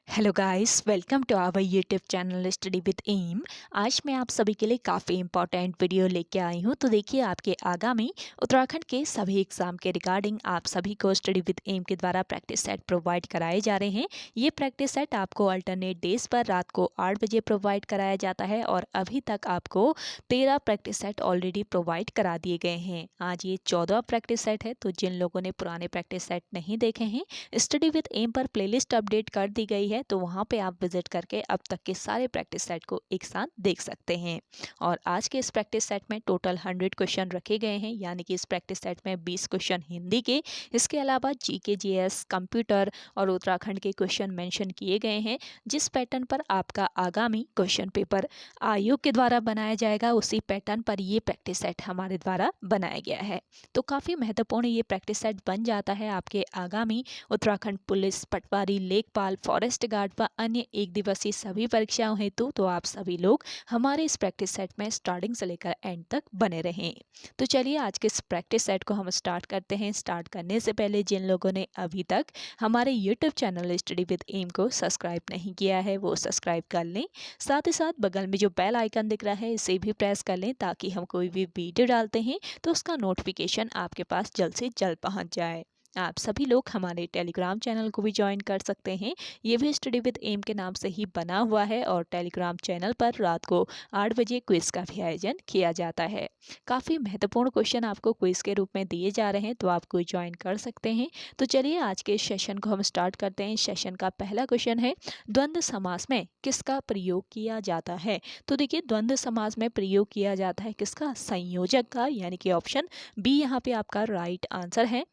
Hello guys, welcome to our YouTube channel study with M. आज मैं आप सभी के लिए काफ़ी इंपॉर्टेंट वीडियो लेके आई हूँ। तो देखिए, आपके आगामी उत्तराखंड के सभी एग्जाम के रिगार्डिंग आप सभी को स्टडी विद एम के द्वारा प्रैक्टिस सेट प्रोवाइड कराए जा रहे हैं। ये प्रैक्टिस सेट आपको अल्टरनेट डेज पर रात को 8 बजे प्रोवाइड कराया जाता है और अभी तक आपको 13 प्रैक्टिस सेट ऑलरेडी प्रोवाइड करा दिए गए हैं। आज ये 14 प्रैक्टिस सेट है। तो जिन लोगों ने पुराने प्रैक्टिस सेट नहीं देखे हैं, स्टडी विद एम पर प्लेलिस्ट अपडेट कर दी गई है, तो वहाँ पे आप विजिट करके अब तक के सारे प्रैक्टिस सेट को एक साथ देख सकते हैं। और आज के इस प्रैक्टिस सेट में टोटल 100 क्वेश्चन रखे गए हैं, यानी कि इस प्रैक्टिस सेट में 20 क्वेश्चन हिंदी के, इसके अलावा जीके, जीएस, कंप्यूटर और उत्तराखंड के क्वेश्चन मेंशन किए गए हैं। जिस पैटर्न पर आपका आगामी क्वेश्चन पेपर आयोग के द्वारा बनाया जाएगा, उसी पैटर्न पर ये प्रैक्टिस सेट हमारे द्वारा बनाया गया है। तो काफ़ी महत्वपूर्ण ये प्रैक्टिस सेट बन जाता है आपके आगामी उत्तराखंड पुलिस, पटवारी, लेखपाल, फॉरेस्ट गार्ड व अन्य एक दिवसीय सभी परीक्षाओं हेतु। तो आप सभी लोग हमारे इस प्रैक्टिस सेट में स्टार्टिंग से लेकर एंड तक बने रहें। तो चलिए, आज के इस प्रैक्टिस सेट को हम स्टार्ट करते हैं। स्टार्ट करने से पहले जिन लोगों ने अभी तक हमारे YouTube channel study with M को सब्सक्राइब नहीं किया है, वो सब्सक्राइब कर लें। साथ ही साथ बगल में जो बेल आइकन दिख रहा है, इसे भी प्रेस कर लें, ताकि हम कोई भी वीडियो डालते हैं तो उसका नोटिफिकेशन आपके पास जल्द से जल्द पहुंच जाए। आप सभी लोग हमारे टेलीग्राम चैनल को भी ज्वाइन कर सकते हैं। ये भी स्टडी विद एम के नाम से ही बना हुआ है और टेलीग्राम चैनल पर रात को 8 बजे क्विज का भी आयोजन किया जाता है। काफ़ी महत्वपूर्ण क्वेश्चन आपको क्विज के रूप में दिए जा रहे हैं, तो आप कोई ज्वाइन कर सकते हैं। तो चलिए, आज के इस सेशन को हम स्टार्ट करते हैं। सेशन का पहला क्वेश्चन है, द्वंद्व समास में किसका प्रयोग किया जाता है? तो देखिए, द्वंद्व समास में प्रयोग किया जाता है किसका? संयोजक का, यानी कि ऑप्शन बी यहाँ पे आपका राइट आंसर है।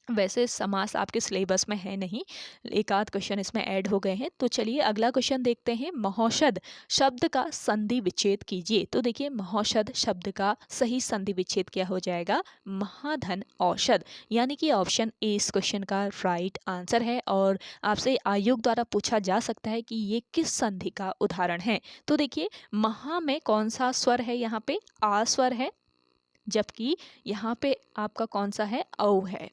वैसे समास आपके सिलेबस में है नहीं, एक आध क्वेश्चन इसमें ऐड हो गए हैं। तो चलिए, अगला क्वेश्चन देखते हैं। महौषध शब्द का संधि विच्छेद कीजिए। तो देखिए, महौषध शब्द का सही संधि विच्छेद क्या हो जाएगा? महाधन औषध, यानी कि ऑप्शन ए इस क्वेश्चन का राइट आंसर है। और आपसे आयोग द्वारा पूछा जा सकता है कि ये किस संधि का उदाहरण है। तो देखिए, महा में कौन सा स्वर है? यहाँ पे आ स्वर है, जबकि यहाँ पे आपका कौन सा है? औ है।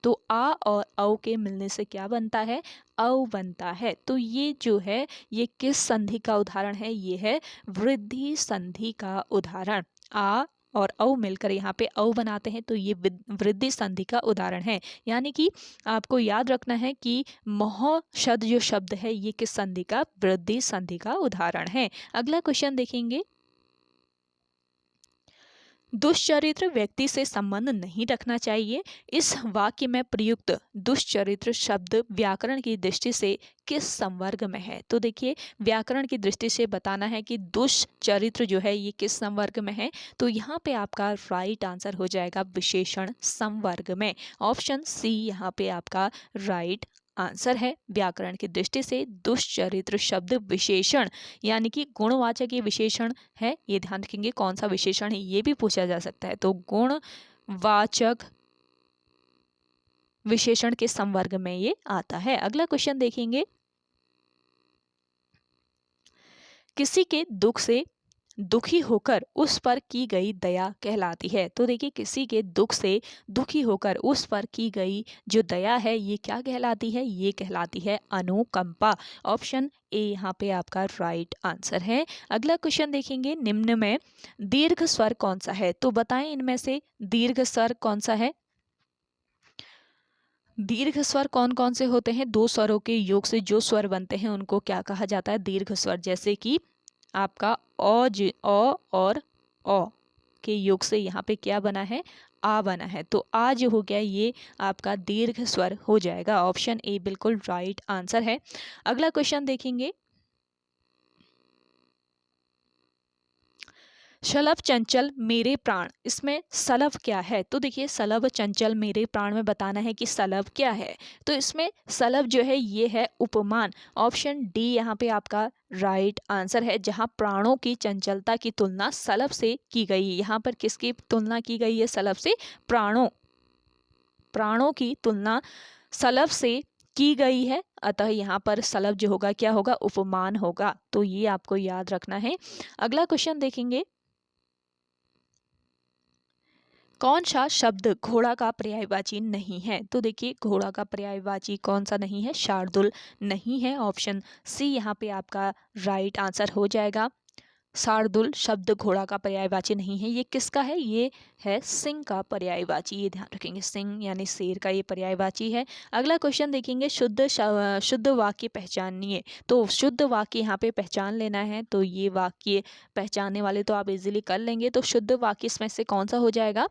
तो आ और औ के मिलने से क्या बनता है? औ बनता है। तो ये जो है, ये किस संधि का उदाहरण है? ये है वृद्धि संधि का उदाहरण। आ और औ मिलकर यहाँ पे औ बनाते हैं, तो ये वृद्धि संधि का उदाहरण है। यानी कि आपको याद रखना है कि महौषध जो शब्द है, ये किस संधि का? वृद्धि संधि का उदाहरण है। अगला क्वेश्चन देखेंगे। दुष्चरित्र व्यक्ति से संबंध नहीं रखना चाहिए। इस वाक्य में प्रयुक्त दुष्चरित्र शब्द व्याकरण की दृष्टि से किस संवर्ग में है? तो देखिए, व्याकरण की दृष्टि से बताना है कि दुष्चरित्र जो है, ये किस संवर्ग में है। तो यहाँ पे आपका राइट आंसर हो जाएगा विशेषण संवर्ग में। ऑप्शन सी यहाँ पे आपका राइट आंसर है। व्याकरण की दृष्टि से दुष्चरित्र शब्द विशेषण, यानी कि गुणवाचक ये विशेषण है। ये ध्यान रखेंगे, कौन सा विशेषण है ये भी पूछा जा सकता है। तो गुणवाचक विशेषण के संवर्ग में ये आता है। अगला क्वेश्चन देखेंगे। किसी के दुख से दुखी होकर उस पर की गई दया कहलाती है। तो देखिए, किसी के दुख से दुखी होकर उस पर की गई जो दया है, ये क्या कहलाती है? ये कहलाती है अनुकंपा। ऑप्शन ए यहाँ पे आपका राइट आंसर है। अगला क्वेश्चन देखेंगे। निम्न में दीर्घ स्वर कौन सा है? तो बताएं, इनमें से दीर्घ स्वर कौन सा है? दीर्घ स्वर कौन कौन से होते हैं? दो स्वरों के योग से जो स्वर बनते हैं, उनको क्या कहा जाता है? दीर्घ स्वर। जैसे कि आपका अ और अ के योग से यहाँ पे क्या बना है? आ बना है। तो आ जो हो गया, ये आपका दीर्घ स्वर हो जाएगा। ऑप्शन ए बिल्कुल राइट आंसर है। अगला क्वेश्चन देखेंगे। शलभ चंचल मेरे प्राण, इसमें सलभ क्या है? तो देखिए, सलभ चंचल मेरे प्राण में बताना है कि सलभ क्या है। तो इसमें सलभ जो है, ये है उपमान। ऑप्शन डी यहाँ पे आपका राइट आंसर है, जहाँ प्राणों की चंचलता की तुलना सलभ से की गई है। यहाँ पर किसकी तुलना की गई है? सलभ से। प्राणों की तुलना सलभ से की गई है, अतः यहाँ पर सलभ जो होगा, क्या होगा? उपमान होगा। तो ये आपको याद रखना है। अगला क्वेश्चन देखेंगे। कौन सा शब्द घोड़ा का पर्यायवाची नहीं है? तो देखिए घोड़ा का पर्यायवाची कौन सा नहीं है? शार्दुल नहीं है। ऑप्शन सी यहाँ पे आपका राइट आंसर हो जाएगा। शार्दुल शब्द घोड़ा का पर्यायवाची नहीं है। ये किसका है? ये है सिंह का पर्यायवाची। ये ध्यान रखेंगे, सिंह यानी शेर का ये पर्यायवाची है। अगला क्वेश्चन देखेंगे, शुद्ध वाक्य पहचानिए। तो शुद्ध वाक्य यहाँ पे पहचान लेना है। तो ये वाक्य पहचानने वाले तो आप इजीली कर लेंगे। तो शुद्ध वाक्य इसमें से कौन सा हो जाएगा?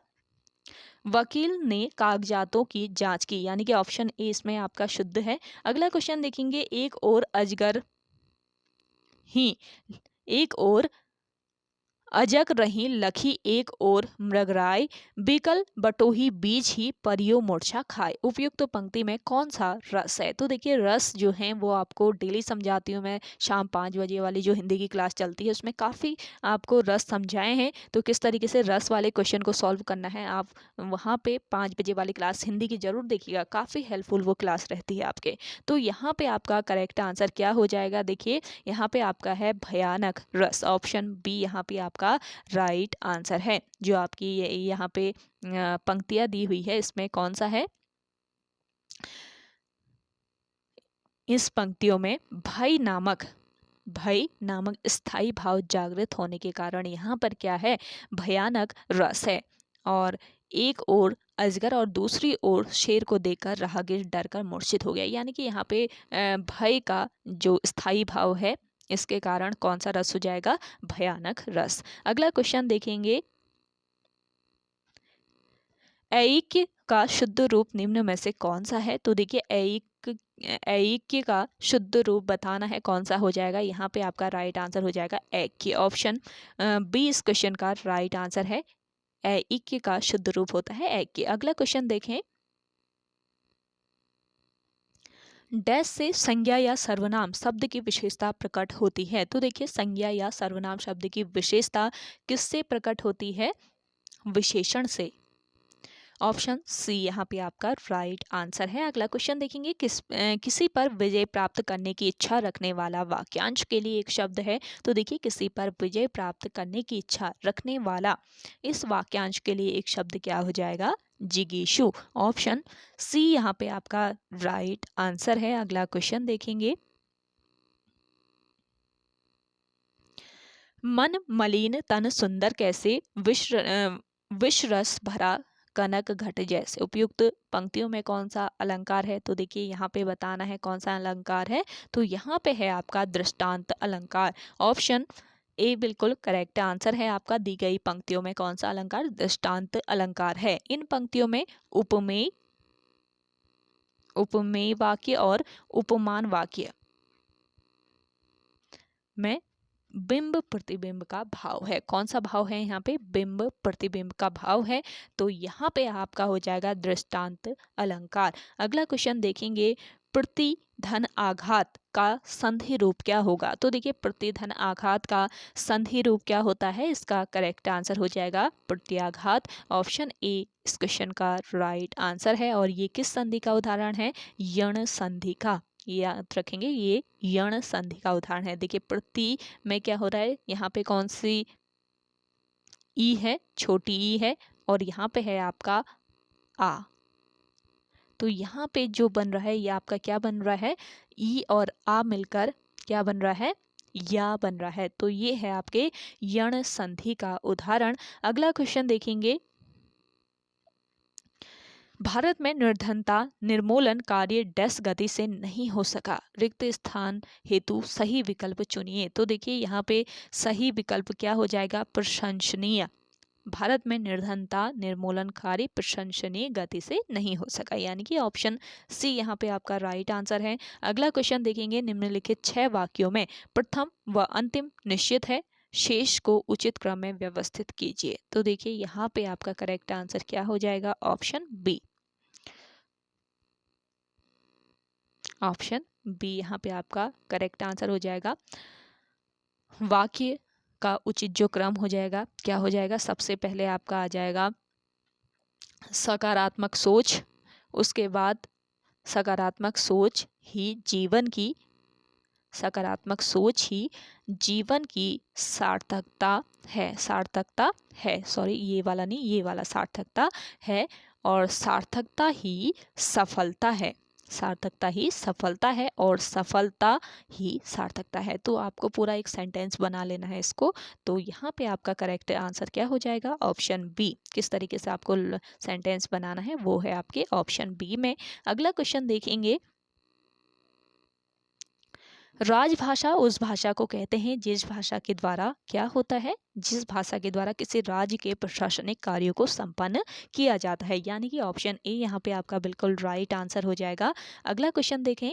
वकील ने कागजातों की जांच की, यानी कि ऑप्शन ए इसमें आपका शुद्ध है। अगला क्वेश्चन देखेंगे, एक और अजगर ही एक और अजक रही लखी एक और मृगराय, बिकल बटोही बीज ही परियो मूर्छा खाए। उपयुक्त तो पंक्ति में कौन सा रस है? तो देखिए रस जो है वो आपको डेली समझाती हूँ मैं। शाम 5 बजे वाली जो हिंदी की क्लास चलती है उसमें काफ़ी आपको रस समझाए हैं। तो किस तरीके से रस वाले क्वेश्चन को सॉल्व करना है आप वहाँ पे 5 बजे वाली क्लास हिंदी की जरूर देखिएगा, काफ़ी हेल्पफुल वो क्लास रहती है आपके। तो यहाँ पे आपका करेक्ट आंसर क्या हो जाएगा? देखिए यहाँ पे आपका है भयानक रस। ऑप्शन बी यहाँ पे आपका राइट आंसर है। जो आपकी यहाँ पे पंक्तियां दी हुई है इसमें कौन सा है? इस पंक्तियों में भय नामक स्थायी भाव जागृत होने के कारण यहाँ पर क्या है? भयानक रस है। और एक ओर अजगर और दूसरी ओर शेर को देखकर राहगीर डरकर मूर्छित हो गया। यानी कि यहाँ पे भय का जो स्थायी भाव है इसके कारण कौन सा रस हो जाएगा? भयानक रस। अगला क्वेश्चन देखेंगे, ऐक्य का शुद्ध रूप निम्न में से कौन सा है? तो देखिए ऐक्य का शुद्ध रूप बताना है, कौन सा हो जाएगा? यहाँ पे आपका राइट आंसर हो जाएगा ऐक्य। ऑप्शन बी इस क्वेश्चन का राइट आंसर है। ऐक्य का शुद्ध रूप होता है ऐक्य। अगला क्वेश्चन देखें, डैश से संज्ञा या सर्वनाम शब्द की विशेषता प्रकट होती है। तो देखिए संज्ञा या सर्वनाम शब्द की विशेषता किससे प्रकट होती है? विशेषण से। ऑप्शन सी यहाँ पे आपका राइट आंसर है। अगला क्वेश्चन देखेंगे, किसी पर विजय प्राप्त करने की इच्छा रखने वाला वाक्यांश के लिए एक शब्द है। तो देखिए किसी पर विजय प्राप्त करने की इच्छा रखने वाला, इस वाक्यांश के लिए एक शब्द क्या हो जाएगा? जिगीषु। ऑप्शन सी यहाँ पे आपका राइट आंसर है। अगला क्वेश्चन देखेंगे, मन मलिन तन सुंदर कैसे, विष रस भरा कनक घट जैसे। उपयुक्त पंक्तियों में कौन सा अलंकार है? तो देखिए यहाँ पे बताना है कौन सा अलंकार है। तो यहाँ पे है आपका दृष्टांत अलंकार। ऑप्शन ए बिल्कुल करेक्ट आंसर है आपका। दी गई पंक्तियों में कौन सा अलंकार? दृष्टांत अलंकार है। इन पंक्तियों में उपमेय वाक्य और उपमान वाक्य में बिंब प्रतिबिंब का भाव है। कौन सा भाव है यहाँ पे? बिंब प्रतिबिंब का भाव है। तो यहाँ पे आपका हो जाएगा दृष्टांत अलंकार। अगला क्वेश्चन देखेंगे, प्रतिधन आघात का संधि रूप क्या होगा? तो देखिए प्रतिधन आघात का संधि रूप क्या होता है? इसका करेक्ट आंसर हो जाएगा प्रत्याघात। ऑप्शन ए इस क्वेश्चन का राइट आंसर है। और ये किस संधि का उदाहरण है? यण संधि का। याद रखेंगे ये यण संधि का उदाहरण है। देखिए प्रति में क्या हो रहा है? यहाँ पे कौन सी ई है? छोटी ई है। और यहाँ पे है आपका आ। तो यहाँ पे जो बन रहा है ये आपका क्या बन रहा है? ई और आ मिलकर क्या बन रहा है? या बन रहा है। तो ये है आपके यण संधि का उदाहरण। अगला क्वेश्चन देखेंगे, भारत में निर्धनता निर्मूलन कार्य डैश गति से नहीं हो सका, रिक्त स्थान हेतु सही विकल्प चुनिए। तो देखिए यहाँ पे सही विकल्प क्या हो जाएगा? प्रशंसनीय। भारत में निर्धनता निर्मूलन कार्य प्रशंसनीय गति से नहीं हो सका, यानी कि ऑप्शन सी यहाँ पे आपका राइट आंसर है। अगला क्वेश्चन देखेंगे, निम्नलिखित 6 वाक्यों में प्रथम व अंतिम निश्चित है, शेष को उचित क्रम में व्यवस्थित कीजिए। तो देखिए यहाँ पे आपका करेक्ट आंसर क्या हो जाएगा? Option B. ऑप्शन बी यहाँ पे आपका करेक्ट आंसर हो जाएगा। वाक्य का उचित जो क्रम हो जाएगा क्या हो जाएगा? सबसे पहले आपका आ जाएगा सकारात्मक सोच, उसके बाद सकारात्मक सोच ही जीवन की सार्थकता है, सार्थकता है, सॉरी ये वाला नहीं, ये वाला सार्थकता है, और सार्थकता ही सफलता है, सार्थकता ही सफलता है, और सफलता ही सार्थकता है। तो आपको पूरा एक सेंटेंस बना लेना है इसको। तो यहाँ पे आपका करेक्ट आंसर क्या हो जाएगा? Option B. किस तरीके से आपको सेंटेंस बनाना है वो है आपके ऑप्शन बी में। अगला क्वेश्चन देखेंगे, राजभाषा उस भाषा को कहते हैं जिस भाषा के द्वारा क्या होता है, जिस भाषा के द्वारा किसी राज्य के प्रशासनिक कार्यों को संपन्न किया जाता है, यानी कि ऑप्शन ए यहाँ पे आपका बिल्कुल राइट आंसर हो जाएगा। अगला क्वेश्चन देखें,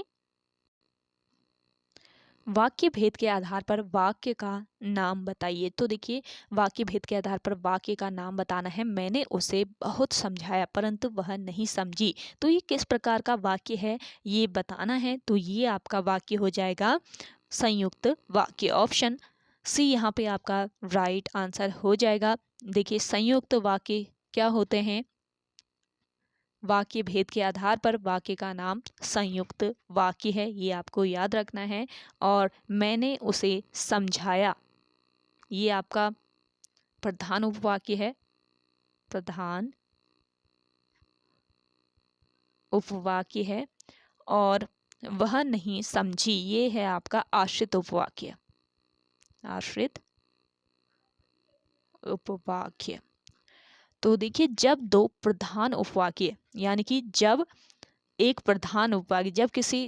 वाक्य भेद के आधार पर वाक्य का नाम बताइए। तो देखिए, वाक्य भेद के आधार पर वाक्य का नाम बताना है। मैंने उसे बहुत समझाया परंतु वह नहीं समझी। तो ये किस प्रकार का वाक्य है ये बताना है। तो ये आपका वाक्य हो जाएगा संयुक्त वाक्य। ऑप्शन सी यहाँ पे आपका राइट आंसर हो जाएगा। देखिए, संयुक्त वाक्य क्या होते हैं? वाक्य भेद के आधार पर वाक्य का नाम संयुक्त वाक्य है, ये आपको याद रखना है। और मैंने उसे समझाया, ये आपका प्रधान उपवाक्य है, प्रधान उपवाक्य है। और वह नहीं समझी, ये है आपका आश्रित उपवाक्य, आश्रित उपवाक्य। तो देखिए, जब दो प्रधान उपवाक्य, यानी कि जब एक प्रधान उपवाक्य, जब किसी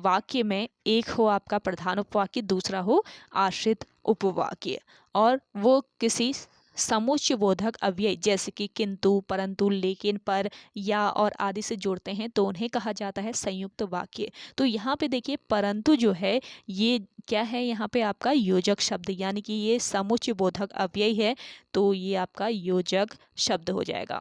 वाक्य में एक हो आपका प्रधान उपवाक्य, दूसरा हो आश्रित उपवाक्य, और वो किसी समुच्चय बोधक अव्यय जैसे कि किंतु, परंतु, लेकिन, पर, या और आदि से जोड़ते हैं तो उन्हें कहा जाता है संयुक्त वाक्य। तो यहाँ पे देखिए, परंतु जो है ये क्या है? यहाँ पे आपका योजक शब्द, यानी कि ये समुच्चय बोधक अव्यय है, तो ये आपका योजक शब्द हो जाएगा।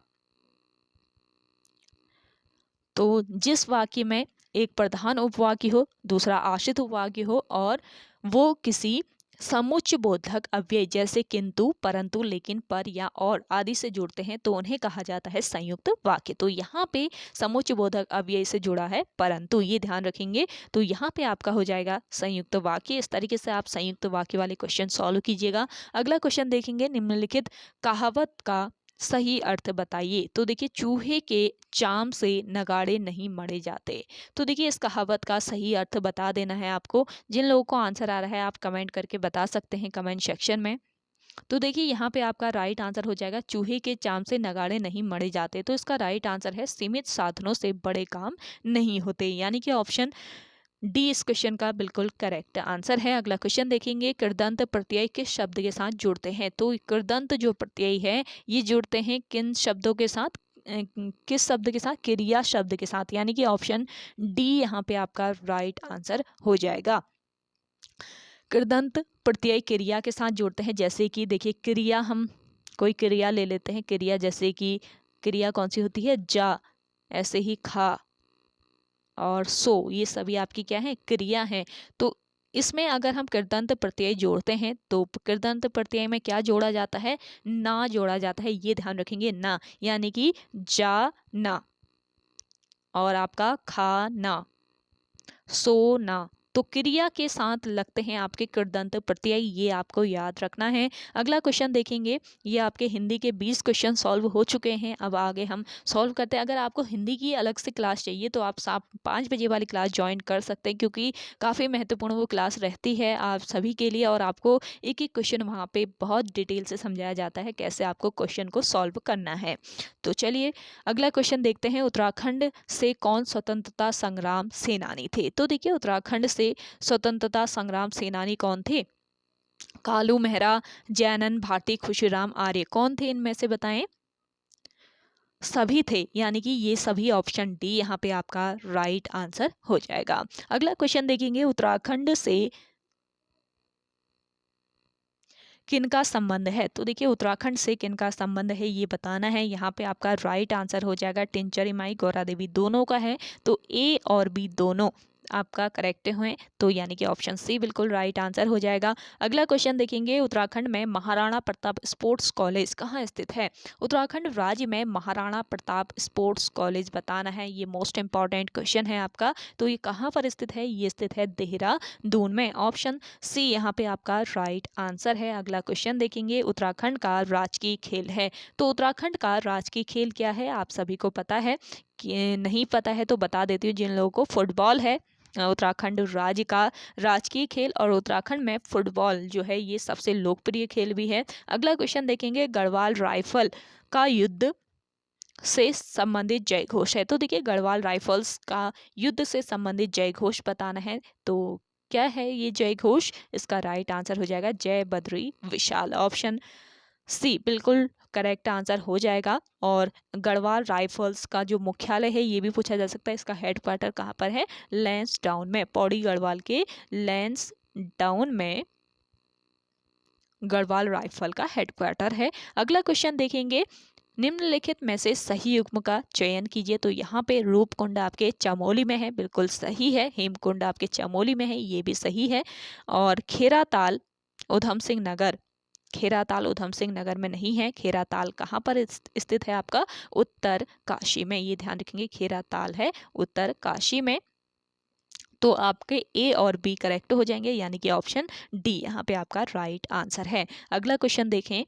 तो जिस वाक्य में एक प्रधान उपवाक्य हो, दूसरा आश्रित उपवाक्य हो, और वो किसी समुच्चय बोधक अव्यय जैसे किंतु, परंतु, लेकिन, पर, या और आदि से जुड़ते हैं तो उन्हें कहा जाता है संयुक्त वाक्य। तो यहाँ पे समुच्चय बोधक अव्यय से जुड़ा है परंतु, ये ध्यान रखेंगे। तो यहाँ पे आपका हो जाएगा संयुक्त वाक्य। इस तरीके से आप संयुक्त वाक्य वाले क्वेश्चन सॉल्व कीजिएगा। अगला क्वेश्चन देखेंगे, निम्नलिखित कहावत का सही अर्थ बताइए। तो देखिए, चूहे के चाम से नगाड़े नहीं मढ़े जाते। तो देखिए, इस कहावत का सही अर्थ बता देना है आपको। जिन लोगों को आंसर आ रहा है आप कमेंट करके बता सकते हैं कमेंट सेक्शन में। तो देखिए, यहाँ पे आपका राइट आंसर हो जाएगा, चूहे के चाम से नगाड़े नहीं मढ़े जाते। तो इसका राइट आंसर है, सीमित साधनों से बड़े काम नहीं होते, यानी कि ऑप्शन डी इस क्वेश्चन का बिल्कुल करेक्ट आंसर है। अगला क्वेश्चन देखेंगे, कृदंत प्रत्यय किस शब्द के साथ जुड़ते हैं। तो कृदंत जो प्रत्यय है ये जुड़ते हैं किन शब्दों के साथ? किस शब्द के साथ? क्रिया शब्द के साथ, यानी कि ऑप्शन डी यहाँ पे आपका राइट आंसर हो जाएगा। कृदंत प्रत्यय क्रिया के साथ जुड़ते हैं, जैसे कि देखिए, क्रिया, हम कोई क्रिया ले लेते हैं, क्रिया जैसे कि क्रिया कौन सी होती है? जा, ऐसे ही खा और सो, ये सभी आपकी क्या है? क्रिया है। तो इसमें अगर हम कृदंत प्रत्यय जोड़ते हैं तो कृदंत प्रत्यय में क्या जोड़ा जाता है? ना जोड़ा जाता है, ये ध्यान रखेंगे, ना, यानी कि जा ना, और आपका खाना, सोना। तो क्रिया के साथ लगते हैं आपके कृदंत प्रत्यय, ये आपको याद रखना है। अगला क्वेश्चन देखेंगे, ये आपके हिंदी के 20 क्वेश्चन सॉल्व हो चुके हैं। अब आगे हम सॉल्व करते हैं। अगर आपको हिंदी की अलग से क्लास चाहिए तो आप 5 बजे वाली क्लास ज्वाइन कर सकते हैं, क्योंकि काफ़ी महत्वपूर्ण वो क्लास रहती है आप सभी के लिए, और आपको एक एक क्वेश्चन वहाँ पे बहुत डिटेल से समझाया जाता है कैसे आपको क्वेश्चन को सॉल्व करना है। तो चलिए अगला क्वेश्चन देखते हैं, उत्तराखंड से कौन स्वतंत्रता संग्राम सेनानी थे। तो देखिए, उत्तराखंड से स्वतंत्रता संग्राम सेनानी कौन थे? कालू मेहरा, जैनन भारती, खुशीराम आर्य, कौन थे इनमें से बताएं? सभी थे, यानी कि ये सभी ऑप्शन डी यहाँ पे आपका राइट आंसर हो जाएगा। अगला क्वेश्चन देखेंगे, उत्तराखंड से किनका संबंध है। तो देखिए, उत्तराखंड से किनका संबंध है ये बताना है। यहाँ पे आपका राइट आंसर हो जाएगा टिंचरी माई गौरा देवी, दोनों का है। तो ए और बी दोनों आपका करेक्ट हुए, तो यानी कि ऑप्शन सी बिल्कुल राइट आंसर हो जाएगा। अगला क्वेश्चन देखेंगे, उत्तराखंड में महाराणा प्रताप स्पोर्ट्स कॉलेज कहाँ स्थित है? उत्तराखंड राज्य में महाराणा प्रताप स्पोर्ट्स कॉलेज बताना है, ये मोस्ट इंपॉर्टेंट क्वेश्चन है आपका। तो ये कहाँ पर स्थित है? ये स्थित है देहरादून में। ऑप्शन सी यहाँ पे आपका राइट आंसर है। अगला क्वेश्चन देखेंगे, उत्तराखंड का राजकीय खेल है। तो उत्तराखंड का राजकीय खेल क्या है? आप सभी को पता है कि नहीं पता है तो बता देती हूँ, जिन लोगों को फुटबॉल है, उत्तराखंड राज्य का राजकीय खेल, और उत्तराखंड में फुटबॉल जो है ये सबसे लोकप्रिय खेल भी है। अगला क्वेश्चन देखेंगे, गढ़वाल राइफल का युद्ध से संबंधित जय घोष है। तो देखिए, गढ़वाल राइफल्स का युद्ध से संबंधित जय घोष बताना है, तो क्या है ये जय घोष? इसका राइट आंसर हो जाएगा जय बद्री विशाल। ऑप्शन सी बिल्कुल करेक्ट आंसर हो जाएगा। और गढ़वाल राइफल्स का जो मुख्यालय है ये भी पूछा जा सकता है, इसका हेडक्वार्टर कहाँ पर है? लैंस डाउन में, पौड़ी गढ़वाल के लैंस डाउन में गढ़वाल राइफल का हेडक्वार्टर है। अगला क्वेश्चन देखेंगे, निम्नलिखित में से सही युग्म का चयन कीजिए। तो यहाँ पे रूपकुंड आपके चमोली में है, बिल्कुल सही है। हेमकुंड आपके चमोली में है, ये भी सही है। और खेराताल उधम सिंह नगर, खेराताल उधम सिंह नगर में नहीं है। खेराताल कहाँ पर स्थित है? आपका उत्तर काशी में, ये ध्यान रखेंगे, खेराताल है उत्तर काशी में। तो आपके ए और बी करेक्ट हो जाएंगे, यानी कि ऑप्शन डी यहाँ पे आपका राइट आंसर है। अगला क्वेश्चन देखें,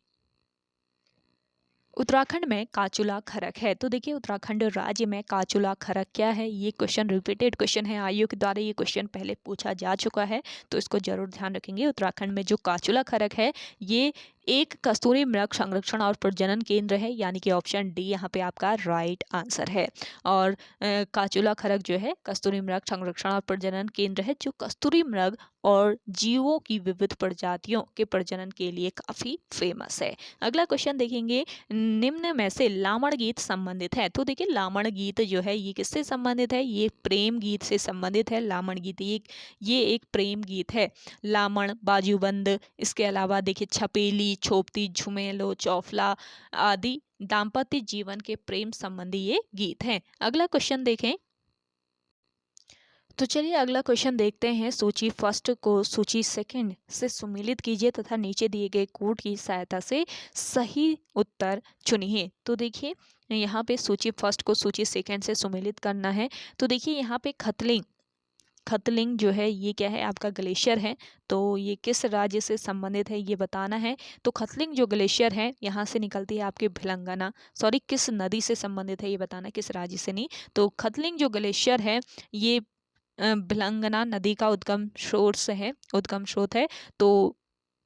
उत्तराखंड में काचुला खरक है। तो देखिए, उत्तराखंड राज्य में काचुला खरक क्या है? ये क्वेश्चन रिपीटेड क्वेश्चन है, आयोग के द्वारा ये क्वेश्चन पहले पूछा जा चुका है, तो इसको जरूर ध्यान रखेंगे। उत्तराखंड में जो काचुला खरक है ये एक कस्तूरी मृग संरक्षण और प्रजनन केंद्र है, यानी कि ऑप्शन डी यहाँ पे आपका राइट आंसर है। और काचुला खरक जो है कस्तूरी मृग संरक्षण और प्रजनन केंद्र है, जो कस्तूरी मृग और जीवों की विविध प्रजातियों के प्रजनन के लिए काफी फेमस है। अगला क्वेश्चन देखेंगे, निम्न में से लामण गीत संबंधित है। तो देखिए, लामण गीत जो है ये किससे संबंधित है? ये प्रेम गीत से संबंधित है। लामण गीत ये एक प्रेम गीत है। लामण, बाजूबंद, इसके अलावा देखिए छपेली, छोपती, झुमेलो, चौफला आदि दाम्पत्य जीवन के प्रेम संबंधी ये गीत हैं। अगला क्वेश्चन देखें, तो चलिए अगला क्वेश्चन देखते हैं। सूची फर्स्ट को सूची सेकंड से सुमेलित कीजिए तथा नीचे दिए गए कोड की सहायता से सही उत्तर चुनिए। तो देखिए, यहाँ पे सूची फर्स्ट को सूची सेकंड से सुमेलित करना है। तो देखिए, यहाँ पे खतलिंग, खतलिंग जो है ये क्या है? आपका ग्लेशियर है। तो ये किस राज्य से संबंधित है ये बताना है। तो खतलिंग जो ग्लेशियर है यहाँ से निकलती है आपकी भिलंगना, सॉरी किस नदी से संबंधित है ये बताना, किस राज्य से नहीं। तो खतलिंग जो ग्लेशियर है ये भिलंगना नदी का उद्गम स्रोत है। तो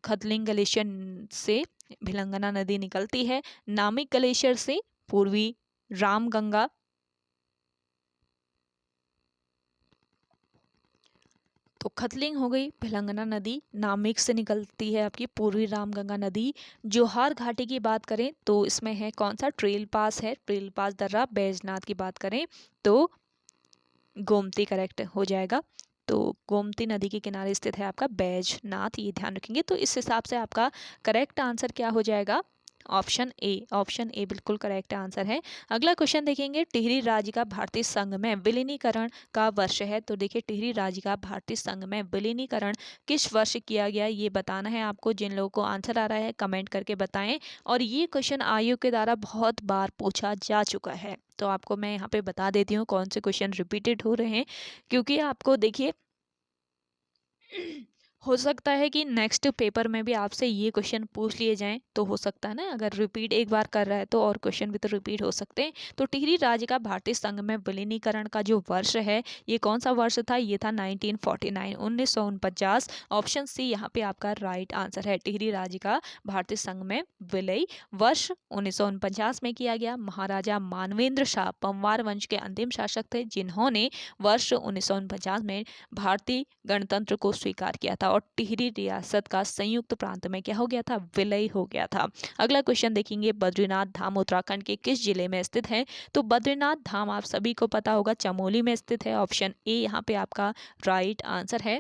खतलिंग ग्लेशियर से भिलंगना नदी निकलती है। नामिक ग्लेशियर से पूर्वी रामगंगा, तो खतलिंग हो गई, भिलंगना नदी नामिक से निकलती है आपकी पूर्वी रामगंगा नदी। जोहार घाटी की बात करें तो इसमें है कौन सा? ट्रेल पास है, ट्रेल पास दर्रा। बैजनाथ की बात करें तो गोमती करेक्ट हो जाएगा। तो गोमती नदी के किनारे स्थित है आपका बैजनाथ, ये ध्यान रखेंगे। तो इस हिसाब से आपका करेक्ट आंसर क्या हो जाएगा? ऑप्शन ए, ऑप्शन ए बिल्कुल करेक्ट आंसर है। अगला क्वेश्चन देखेंगे, टिहरी राज्य का भारतीय संघ में विलीनीकरण का वर्ष है। तो देखिए, टिहरी राज्य का भारतीय संघ में विलीनीकरण किस वर्ष किया गया ये बताना है आपको। जिन लोगों को आंसर आ रहा है कमेंट करके बताएं। और ये क्वेश्चन आयोग के द्वारा बहुत बार पूछा जा चुका है, तो आपको मैं यहाँ पे बता देती हूँ कौन से क्वेश्चन रिपीटेड हो रहे हैं, क्योंकि आपको देखिए हो सकता है कि नेक्स्ट पेपर में भी आपसे ये क्वेश्चन पूछ लिए जाएं, तो हो सकता है ना, अगर रिपीट एक बार कर रहा है तो और क्वेश्चन भी तो रिपीट हो सकते हैं। तो टिहरी राज्य का भारतीय संघ में विलीनीकरण का जो वर्ष है ये कौन सा वर्ष था? ये था 1949, 1949। ऑप्शन सी यहाँ पे आपका राइट आंसर है। टिहरी राज्य का भारतीय संघ में विलय वर्ष 1949 में किया गया। महाराजा मानवेंद्र शाह पंवार वंश के अंतिम शासक थे, जिन्होंने वर्ष 1949 में भारतीय गणतंत्र को स्वीकार किया था, और टिहरी रियासत का संयुक्त प्रांत में क्या हो गया था? विलय हो गया था। अगला क्वेश्चन देखेंगे, बद्रीनाथ धाम उत्तराखंड के किस जिले में स्थित है? तो बद्रीनाथ धाम आप सभी को पता होगा चमोली में स्थित है। ऑप्शन ए यहाँ पे आपका राइट आंसर है।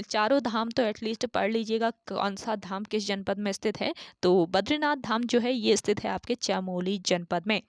चारों धाम तो एटलीस्ट पढ़ लीजिएगा, कौन सा धाम किस जनपद में स्थित है। तो बद्रीनाथ धाम जो है ये स्थित है आपके चमोली जनपद में।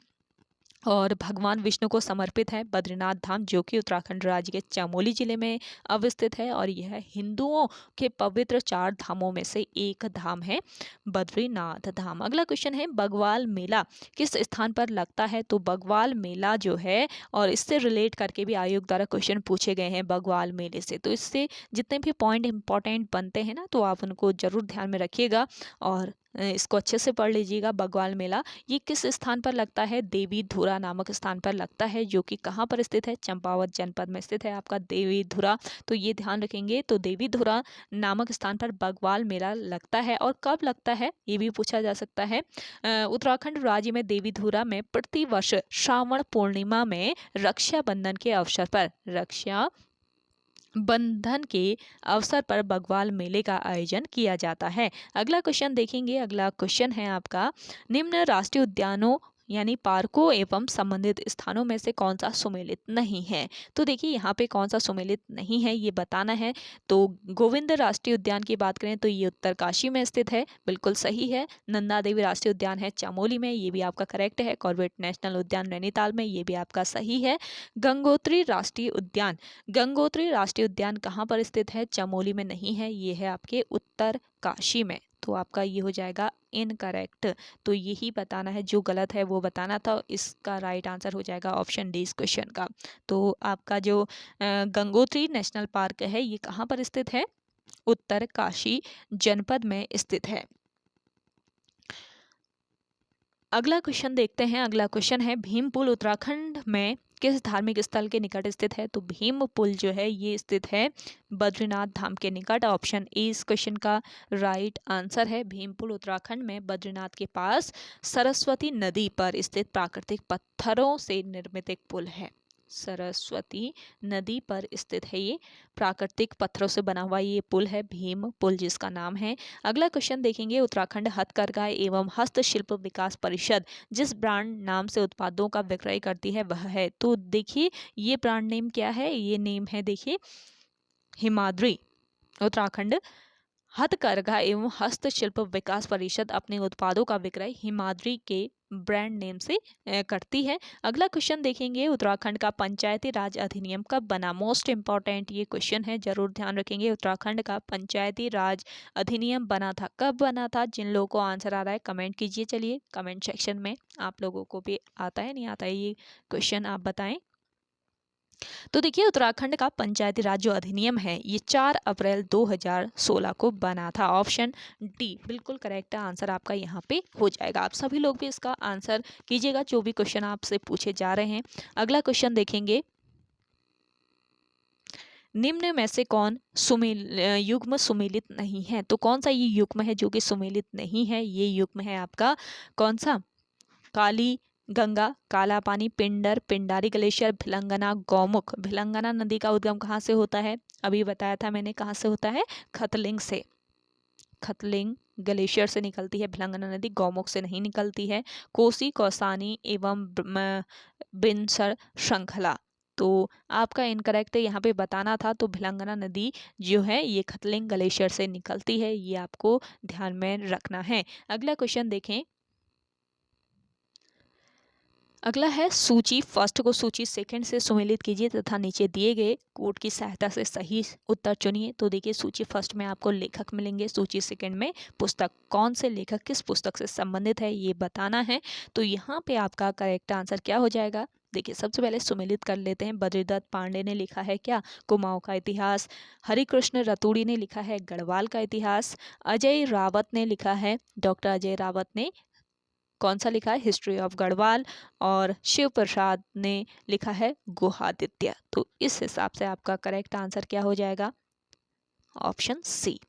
और भगवान विष्णु को समर्पित है बद्रीनाथ धाम, जो कि उत्तराखंड राज्य के चमोली जिले में अवस्थित है और यह हिंदुओं के पवित्र 4 धामों में से एक धाम है, बद्रीनाथ धाम। अगला क्वेश्चन है बगवाल मेला किस स्थान पर लगता है? तो बगवाल मेला जो है, और इससे रिलेट करके भी आयोग द्वारा क्वेश्चन पूछे गए हैं बगवाल मेले से, तो इससे जितने भी पॉइंट इंपॉर्टेंट बनते हैं ना, तो आप उनको जरूर ध्यान में रखिएगा और इसको अच्छे से पढ़ लीजिएगा। बगवाल मेला ये किस स्थान पर लगता है? देवी धुरा नामक स्थान पर लगता है, जो कि कहाँ पर स्थित है? चंपावत जनपद में स्थित है आपका देवी धुरा। तो ये ध्यान रखेंगे। तो देवी धुरा नामक स्थान पर बगवाल मेला लगता है। और कब लगता है ये भी पूछा जा सकता है। उत्तराखंड राज्य में देवी धुरा में प्रतिवर्ष श्रावण पूर्णिमा में रक्षाबंधन के अवसर पर बंधन के अवसर पर बगवाल मेले का आयोजन किया जाता है। अगला क्वेश्चन देखेंगे। अगला क्वेश्चन है आपका, निम्न राष्ट्रीय उद्यानों यानी पार्कों एवं संबंधित स्थानों में से कौन सा सुमेलित नहीं है? तो देखिए यहाँ पे कौन सा सुमेलित नहीं है ये बताना है। तो गोविंद राष्ट्रीय उद्यान की बात करें तो ये उत्तरकाशी में स्थित है, बिल्कुल सही है। नंदा देवी राष्ट्रीय उद्यान है चमोली में, ये भी आपका करेक्ट है। कॉर्बेट नेशनल उद्यान नैनीताल में, ये भी आपका सही है। गंगोत्री राष्ट्रीय उद्यान कहाँ पर स्थित है? चमोली में नहीं है, ये है आपके उत्तरकाशी में। तो आपका ये हो जाएगा इनकरेक्ट। तो यही बताना है, जो गलत है वो बताना था। इसका राइट आंसर हो जाएगा ऑप्शन डी इस क्वेश्चन का। तो आपका जो गंगोत्री नेशनल पार्क है ये कहाँ पर स्थित है? उत्तरकाशी जनपद में स्थित है। अगला क्वेश्चन देखते हैं। अगला क्वेश्चन है, भीम पुल उत्तराखंड में किस धार्मिक स्थल के निकट स्थित है? तो भीम पुल जो है ये स्थित है बद्रीनाथ धाम के निकट। ऑप्शन ए इस क्वेश्चन का राइट आंसर है। भीम पुल उत्तराखंड में बद्रीनाथ के पास सरस्वती नदी पर स्थित प्राकृतिक पत्थरों से निर्मित एक पुल है। सरस्वती नदी पर स्थित है ये प्राकृतिक पत्थरों से बना हुआ ये पुल है, भीम पुल जिसका नाम है। अगला क्वेश्चन देखेंगे, उत्तराखंड हथकरघा एवं हस्तशिल्प विकास परिषद जिस ब्रांड नाम से उत्पादों का विक्रय करती है वह है? तो देखिए ये ब्रांड नेम क्या है? ये नेम है देखिए हिमाद्री। उत्तराखंड हथकरघा एवं हस्तशिल्प विकास परिषद अपने उत्पादों का विक्रय हिमाद्री के ब्रांड नेम से करती है। अगला क्वेश्चन देखेंगे, उत्तराखंड का पंचायती राज अधिनियम कब बना? मोस्ट इंपॉर्टेंट ये क्वेश्चन है, जरूर ध्यान रखेंगे। उत्तराखंड का पंचायती राज अधिनियम बना था, कब बना था? जिन लोगों को आंसर आ रहा है कमेंट कीजिए। चलिए कमेंट सेक्शन में आप लोगों को भी आता है नहीं आता है ये क्वेश्चन आप बताएं। तो देखिए उत्तराखंड का पंचायती राज जो अधिनियम है ये 4 अप्रैल 2016 को बना था। ऑप्शन डी बिल्कुल करेक्ट आंसर आपका यहाँ पे हो जाएगा। आप सभी लोग भी इसका आंसर कीजिएगा जो भी क्वेश्चन आपसे पूछे जा रहे हैं। अगला क्वेश्चन देखेंगे, निम्न में से कौन युग्म सुमेलित नहीं है? तो कौन सा ये युग्म है जो कि सुमेलित नहीं है? ये युग्म है आपका कौन सा? काली गंगा, काला पानी, पिंडर, पिंडारी ग्लेशियर, भिलंगना, गौमुख। भिलंगना नदी का उद्गम कहाँ से होता है? अभी बताया था मैंने कहाँ से होता है, खतलिंग से। खतलिंग ग्लेशियर से निकलती है भिलंगना नदी, गौमुख से नहीं निकलती है। कोसी, कौसानी एवं बिनसर श्रृंखला। तो आपका इनकरेक्ट यहाँ पे बताना था। तो भिलंगना नदी जो है ये खतलिंग ग्लेशियर से निकलती है, ये आपको ध्यान में रखना है। अगला क्वेश्चन देखें। अगला है सूची फर्स्ट को सूची सेकंड से सुमेलित कीजिए तथा नीचे दिए गए कोड की सहायता से सही उत्तर चुनिए। तो देखिए सूची फर्स्ट में आपको लेखक मिलेंगे, सूची सेकंड में पुस्तक। कौन से लेखक किस पुस्तक से संबंधित है ये बताना है। तो यहाँ पे आपका करेक्ट आंसर क्या हो जाएगा? देखिए सबसे पहले सुमेलित कर लेते हैं। बद्रीदत्त पांडे ने लिखा है क्या? कुमाऊं का इतिहास। हरिकृष्ण रतूड़ी ने लिखा है गढ़वाल का इतिहास। अजय रावत ने लिखा है, डॉक्टर अजय रावत ने कौन सा लिखा है? History of Garhwal. और शिव प्रसाद ने लिखा है गुहादित्य। तो इस हिसाब से आपका करेक्ट आंसर क्या हो जाएगा? ऑप्शन सी।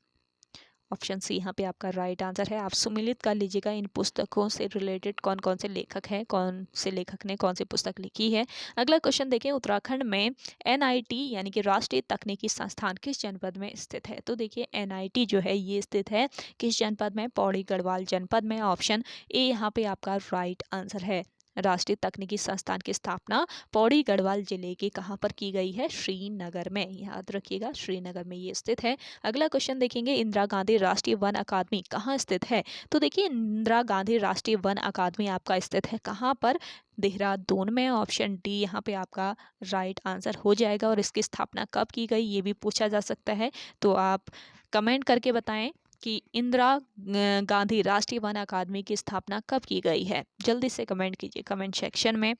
ऑप्शन सी यहाँ पे आपका राइट आंसर है। आप सुमिलित कर लीजिएगा इन पुस्तकों से रिलेटेड कौन कौन से लेखक हैं, कौन से लेखक ने कौन सी पुस्तक लिखी है। अगला क्वेश्चन देखें, उत्तराखंड में एनआईटी यानी कि राष्ट्रीय तकनीकी संस्थान किस जनपद में स्थित है? तो देखिए एनआईटी जो है ये स्थित है किस जनपद में? पौड़ी गढ़वाल जनपद में। ऑप्शन ए यहाँ पे आपका राइट आंसर है। राष्ट्रीय तकनीकी संस्थान की स्थापना पौड़ी गढ़वाल जिले के कहाँ पर की गई है? श्रीनगर में। याद रखिएगा, श्रीनगर में ये स्थित है। अगला क्वेश्चन देखेंगे, इंदिरा गांधी राष्ट्रीय वन अकादमी कहाँ स्थित है? तो देखिए, इंदिरा गांधी राष्ट्रीय वन अकादमी आपका स्थित है कहाँ पर? देहरादून में। ऑप्शन डी यहाँ पे आपका राइट आंसर हो जाएगा। और इसकी स्थापना कब की गई, ये भी पूछा जा सकता है, तो आप कमेंट करके बताएं कि इंदिरा गांधी राष्ट्रीय वन अकादमी की स्थापना कब की गई है। जल्दी से कमेंट कीजिए कमेंट सेक्शन में।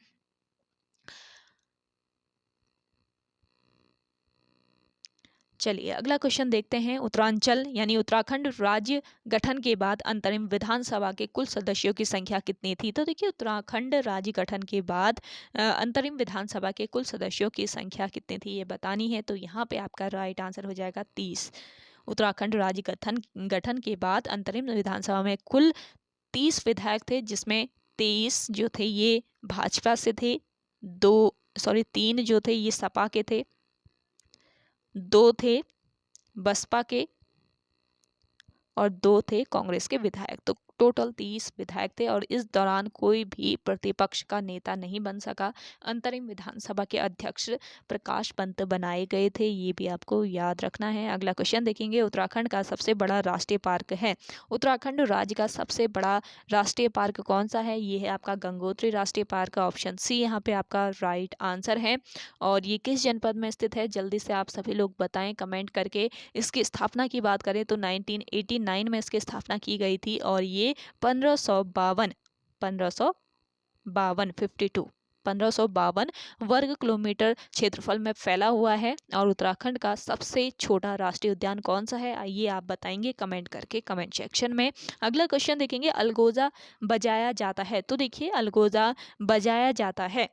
चलिए अगला क्वेश्चन देखते हैं, उत्तरांचल यानी उत्तराखंड राज्य गठन के बाद अंतरिम विधानसभा के कुल सदस्यों की संख्या कितनी थी? तो देखिए, उत्तराखंड राज्य गठन के बाद अंतरिम विधानसभा के कुल सदस्यों की संख्या कितनी थी ये बतानी है। तो यहाँ पे आपका राइट आंसर हो जाएगा 30। उत्तराखंड राज्य गठन के बाद अंतरिम विधानसभा में कुल 30 विधायक थे, जिसमें 23 जो थे ये भाजपा से थे, 3 जो थे ये सपा के थे, 2 थे बसपा के और 2 थे कांग्रेस के विधायक। तो टोटल 30 विधायक थे और इस दौरान कोई भी प्रतिपक्ष का नेता नहीं बन सका। अंतरिम विधानसभा के अध्यक्ष प्रकाश पंत बनाए गए थे, ये भी आपको याद रखना है। अगला क्वेश्चन देखेंगे, उत्तराखंड का सबसे बड़ा राष्ट्रीय पार्क है। उत्तराखंड राज्य का सबसे बड़ा राष्ट्रीय पार्क कौन सा है? ये है आपका गंगोत्री राष्ट्रीय पार्क। ऑप्शन सी यहाँ पे आपका राइट आंसर है। और ये किस जनपद में स्थित है? जल्दी से आप सभी लोग बताएं कमेंट करके। इसकी स्थापना की बात करें तो 1989 में इसकी स्थापना की गई थी और ये 1552 वर्ग किलोमीटर क्षेत्रफल में फैला हुआ है। और उत्तराखंड का सबसे छोटा राष्ट्रीय उद्यान कौन सा है? आइए आप बताएंगे कमेंट करके कमेंट सेक्शन में। अगला क्वेश्चन देखेंगे, अलगोजा बजाया जाता है। तो देखिए, अलगोजा बजाया जाता है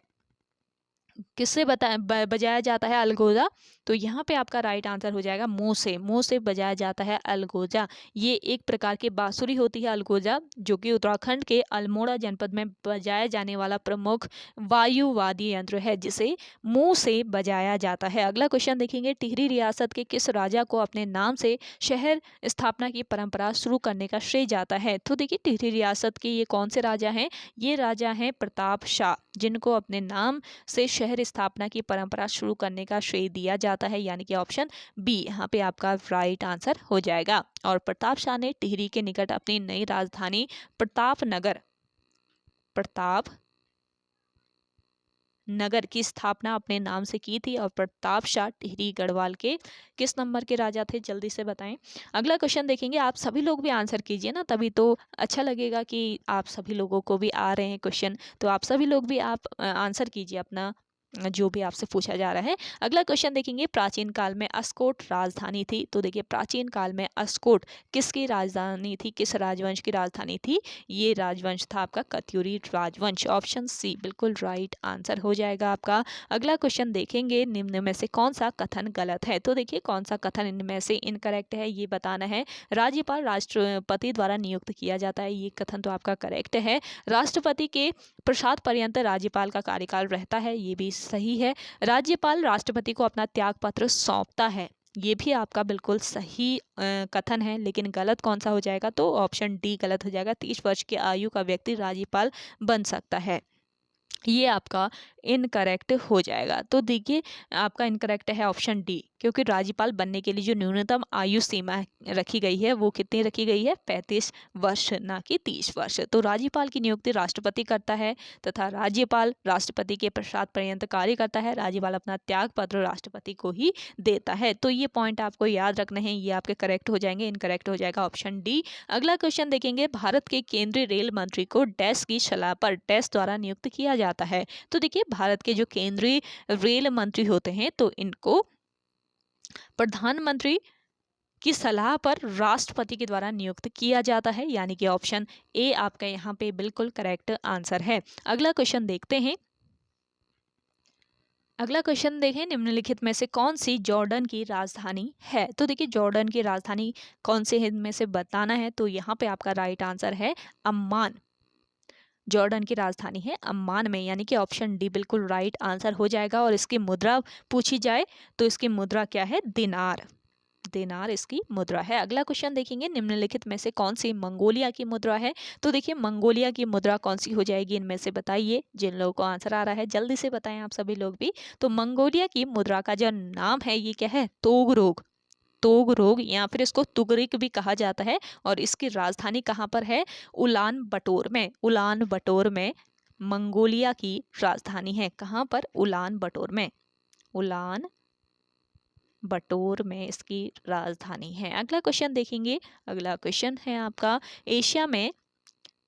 किससे बजाया जाता है अलगोजा? तो यहाँ पे आपका राइट आंसर हो जाएगा मुंह से बजाया जाता है अलगोजा। ये एक प्रकार की बांसुरी होती है अलगोजा, जो कि उत्तराखंड के अल्मोड़ा जनपद में बजाया जाने वाला प्रमुख वायुवादी यंत्र है, जिसे मुंह से बजाया जाता है। अगला क्वेश्चन देखेंगे, टिहरी रियासत के किस राजा को अपने नाम से शहर स्थापना की परंपरा शुरू करने का श्रेय जाता है? तो देखिए, टिहरी रियासत के ये कौन से राजा हैं? ये राजा हैं प्रताप शाह, जिनको अपने नाम से शहर स्थापना की परंपरा शुरू करने का श्रेय दिया जाता है, यानी कि ऑप्शन बी यहाँ पे आपका राइट आंसर हो जाएगा। और प्रताप शाह ने टिहरी के निकट अपनी नई राजधानी प्रताप नगर की स्थापना अपने नाम से की थी। और प्रताप शाह टिहरी गढ़वाल के किस नंबर के राजा थे? जल्दी से बताएं। अगला क्वेश्चन देखेंगे, आप सभी लोग भी आंसर कीजिए ना, तभी तो अच्छा लगेगा कि आप सभी लोगों को भी आ रहे हैं क्वेश्चन। तो आप सभी लोग भी आप आंसर कीजिए अपना जो भी आपसे पूछा जा रहा है। अगला क्वेश्चन देखेंगे, प्राचीन काल में अस्कोट राजधानी थी। तो देखिए, प्राचीन काल में अस्कोट किसकी राजधानी थी, किस राजवंश की राजधानी थी? ये राजवंश था आपका कत्यूरी राजवंश। ऑप्शन सी बिल्कुल राइट आंसर हो जाएगा आपका। अगला क्वेश्चन देखेंगे, निम्न में से कौन सा कथन गलत है? तो देखिए, कौन सा कथन इनमें से इनकरेक्ट है ये बताना है। राज्यपाल राष्ट्रपति द्वारा नियुक्त किया जाता है, ये कथन तो आपका करेक्ट है। राष्ट्रपति के प्रसाद पर्यंत राज्यपाल का कार्यकाल रहता है, ये भी सही है। राज्यपाल राष्ट्रपति को अपना त्याग पत्र सौंपता है, ये भी आपका बिल्कुल सही कथन है। लेकिन गलत कौन सा हो जाएगा? तो ऑप्शन डी गलत हो जाएगा। 30 वर्ष की आयु का व्यक्ति राज्यपाल बन सकता है, ये आपका इनकरेक्ट हो जाएगा। तो देखिए, आपका इनकरेक्ट है ऑप्शन डी, क्योंकि राज्यपाल बनने के लिए जो न्यूनतम आयु सीमा रखी गई है वो कितनी रखी गई है? 35 वर्ष, ना कि 30 वर्ष। तो राज्यपाल की नियुक्ति राष्ट्रपति करता है तथा राज्यपाल राष्ट्रपति के प्रसाद पर्यंत कार्य करता है। राज्यपाल अपना त्याग पत्र राष्ट्रपति को ही देता है। तो ये पॉइंट आपको याद रखने हैं, ये आपके करेक्ट हो जाएंगे। इनकरेक्ट हो जाएगा ऑप्शन डी। अगला क्वेश्चन देखेंगे, भारत के केंद्रीय रेल मंत्री को डैश की सलाह पर डैश द्वारा नियुक्त किया जाता है। तो देखिए, भारत के जो केंद्रीय रेल मंत्री होते हैं तो इनको प्रधानमंत्री की सलाह पर राष्ट्रपति के द्वारा नियुक्त किया जाता है, यानी कि ऑप्शन ए आपका यहाँ पे बिल्कुल करेक्ट आंसर है। अगला क्वेश्चन देखते हैं। अगला क्वेश्चन देखें, निम्नलिखित में से कौन सी जॉर्डन की राजधानी है? तो देखिए, जॉर्डन की राजधानी कौन से इनमें से बताना है। तो यहाँ पे आपका राइट आंसर है अम्मान। जॉर्डन की राजधानी है अम्मान में, यानी कि ऑप्शन डी बिल्कुल राइट आंसर हो जाएगा। और इसकी मुद्रा पूछी जाए तो इसकी मुद्रा क्या है? दिनार। दिनार इसकी मुद्रा है। अगला क्वेश्चन देखेंगे, निम्नलिखित में से कौन सी मंगोलिया की मुद्रा है? तो देखिए मंगोलिया की मुद्रा कौन सी हो जाएगी, इनमें से बताइए। जिन लोगों को आंसर आ रहा है जल्दी से बताएं आप सभी लोग भी। तो मंगोलिया की मुद्रा का जो नाम है ये क्या है? तोगरोग। तोगरोग या फिर इसको तुगरिक भी कहा जाता है। और इसकी राजधानी कहाँ पर है? उलान बटोर में। उलान बटोर में मंगोलिया की राजधानी है। कहाँ पर? उलान बटोर में। उलान बटोर में इसकी राजधानी है। अगला क्वेश्चन देखेंगे। अगला क्वेश्चन है आपका, एशिया में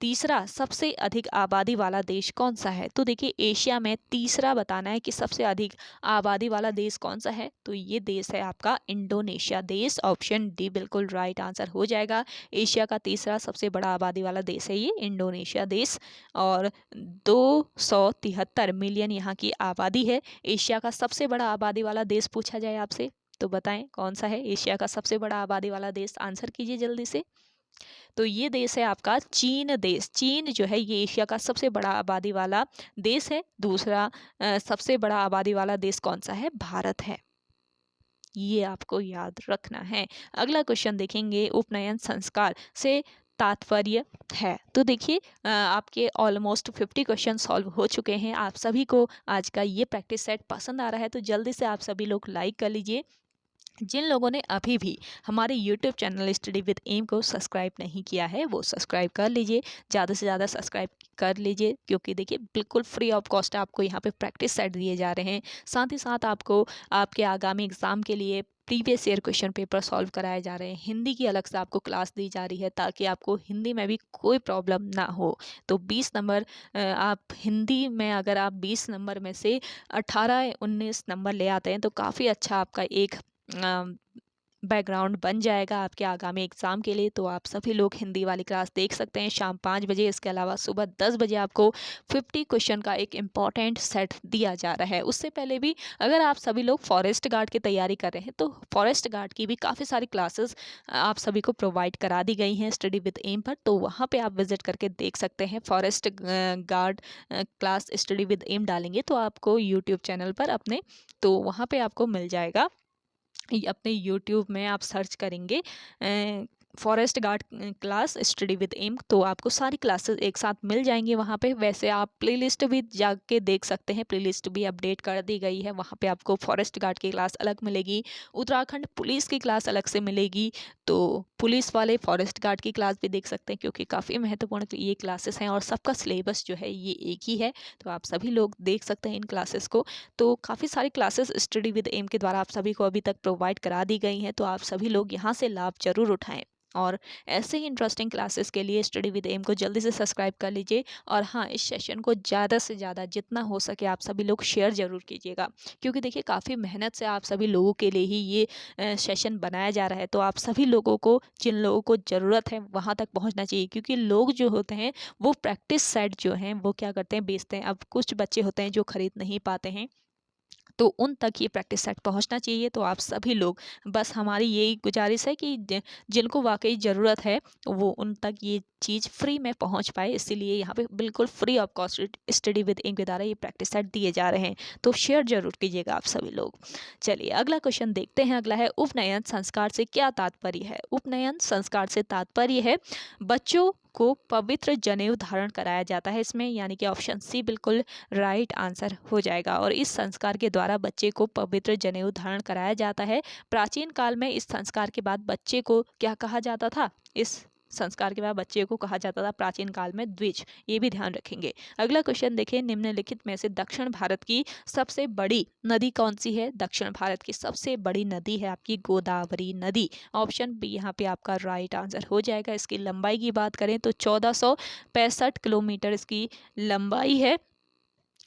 तीसरा सबसे अधिक आबादी वाला देश कौन सा है? तो देखिए एशिया में तीसरा बताना है कि सबसे अधिक आबादी वाला देश कौन सा है। तो ये देश है आपका इंडोनेशिया देश। ऑप्शन डी बिल्कुल राइट आंसर हो जाएगा। एशिया का तीसरा सबसे बड़ा आबादी वाला देश है ये इंडोनेशिया देश। और 273 मिलियन यहाँ की आबादी है। एशिया का सबसे बड़ा आबादी वाला देश पूछा जाए आपसे तो बताएं कौन सा है एशिया का सबसे बड़ा आबादी वाला देश? आंसर कीजिए जल्दी से। तो ये देश है आपका चीन देश। चीन जो है ये एशिया का सबसे बड़ा आबादी वाला देश है। दूसरा सबसे बड़ा आबादी वाला देश कौन सा है? भारत है। ये आपको याद रखना है। अगला क्वेश्चन देखेंगे, उपनयन संस्कार से तात्पर्य है। तो देखिए आपके ऑलमोस्ट 50 क्वेश्चन सॉल्व हो चुके हैं। आप सभी को आज का ये प्रैक्टिस सेट पसंद आ रहा है तो जल्दी से आप सभी लोग लाइक कर लीजिए। जिन लोगों ने अभी भी हमारे YouTube channel study with M को सब्सक्राइब नहीं किया है वो सब्सक्राइब कर लीजिए। ज़्यादा से ज़्यादा सब्सक्राइब कर लीजिए क्योंकि देखिए बिल्कुल फ्री ऑफ कॉस्ट आपको यहाँ पे प्रैक्टिस सेट दिए जा रहे हैं। साथ ही साथ आपको आपके आगामी एग्ज़ाम के लिए previous year question paper solve कराए जा रहे हैं। हिंदी की अलग से आपको क्लास दी जा रही है ताकि आपको हिंदी में भी कोई प्रॉब्लम ना हो। तो 20 नंबर आप हिंदी में अगर आप 20 नंबर में से 18-19 नंबर ले आते हैं तो काफ़ी अच्छा आपका एक बैकग्राउंड बन जाएगा आपके आगामी एग्ज़ाम के लिए। तो आप सभी लोग हिंदी वाली क्लास देख सकते हैं शाम 5 बजे। इसके अलावा सुबह 10 बजे आपको 50 क्वेश्चन का एक इम्पॉर्टेंट सेट दिया जा रहा है। उससे पहले भी अगर आप सभी लोग फॉरेस्ट गार्ड की तैयारी कर रहे हैं तो फॉरेस्ट गार्ड की भी काफ़ी सारी क्लासेस आप सभी को प्रोवाइड करा दी गई हैं स्टडी विद एम पर। तो वहाँ पर आप विजिट करके देख सकते हैं। Forest guard class study with M डालेंगे तो आपको यूट्यूब चैनल पर अपने, तो वहाँ पर आपको मिल जाएगा। अपने YouTube में आप सर्च करेंगे forest guard class study with M तो आपको सारी क्लासेस एक साथ मिल जाएंगी वहाँ पे। वैसे आप प्लेलिस्ट भी जाके देख सकते हैं, प्लेलिस्ट भी अपडेट कर दी गई है। वहाँ पे आपको फॉरेस्ट गार्ड की क्लास अलग मिलेगी, उत्तराखंड पुलिस की क्लास अलग से मिलेगी। तो पुलिस वाले फॉरेस्ट गार्ड की क्लास भी देख सकते हैं क्योंकि काफ़ी महत्वपूर्ण ये क्लासेस हैं और सबका सिलेबस जो है ये एक ही है। तो आप सभी लोग देख सकते हैं इन क्लासेस को। तो काफ़ी सारी क्लासेस स्टडी विद एम के द्वारा आप सभी को अभी तक प्रोवाइड करा दी गई हैं। तो आप सभी लोग यहाँ से लाभ जरूर उठाएं और ऐसे ही इंटरेस्टिंग क्लासेस के लिए स्टडी विद एम को जल्दी से सब्सक्राइब कर लीजिए। और हाँ, इस सेशन को ज़्यादा से ज़्यादा जितना हो सके आप सभी लोग शेयर ज़रूर कीजिएगा क्योंकि देखिए काफ़ी मेहनत से आप सभी लोगों के लिए ही ये सेशन बनाया जा रहा है। तो आप सभी लोगों को, जिन लोगों को ज़रूरत है वहाँ तक पहुँचना चाहिए क्योंकि लोग जो होते हैं वो प्रैक्टिस सेट जो हैं वो क्या करते हैं, बेचते हैं। अब कुछ बच्चे होते हैं जो खरीद नहीं पाते हैं तो उन तक ये प्रैक्टिस सेट पहुंचना चाहिए। तो आप सभी लोग, बस हमारी यही गुजारिश है कि जिनको वाकई ज़रूरत है वो उन तक ये चीज़ फ्री में पहुंच पाए। इसीलिए यहाँ पे बिल्कुल free of cost study with M के द्वारा ये प्रैक्टिस सेट दिए जा रहे हैं। तो शेयर जरूर कीजिएगा आप सभी लोग। चलिए अगला क्वेश्चन देखते हैं। अगला है, उपनयन संस्कार से क्या तात्पर्य है? उपनयन संस्कार से तात्पर्य है बच्चों को पवित्र जनेऊ धारण कराया जाता है इसमें, यानी कि ऑप्शन सी बिल्कुल राइट आंसर हो जाएगा। और इस संस्कार के द्वारा बच्चे को पवित्र जनेऊ धारण कराया जाता है। प्राचीन काल में इस संस्कार के बाद बच्चे को क्या कहा जाता था? इस संस्कार के बाद बच्चे को कहा जाता था प्राचीन काल में द्विज। ये भी ध्यान रखेंगे। अगला क्वेश्चन देखिए, निम्नलिखित में से दक्षिण भारत की सबसे बड़ी नदी कौन सी है? दक्षिण भारत की सबसे बड़ी नदी है आपकी गोदावरी नदी। ऑप्शन बी यहाँ पे आपका राइट आंसर हो जाएगा। इसकी लंबाई की बात करें तो 1465 किलोमीटर इसकी लंबाई है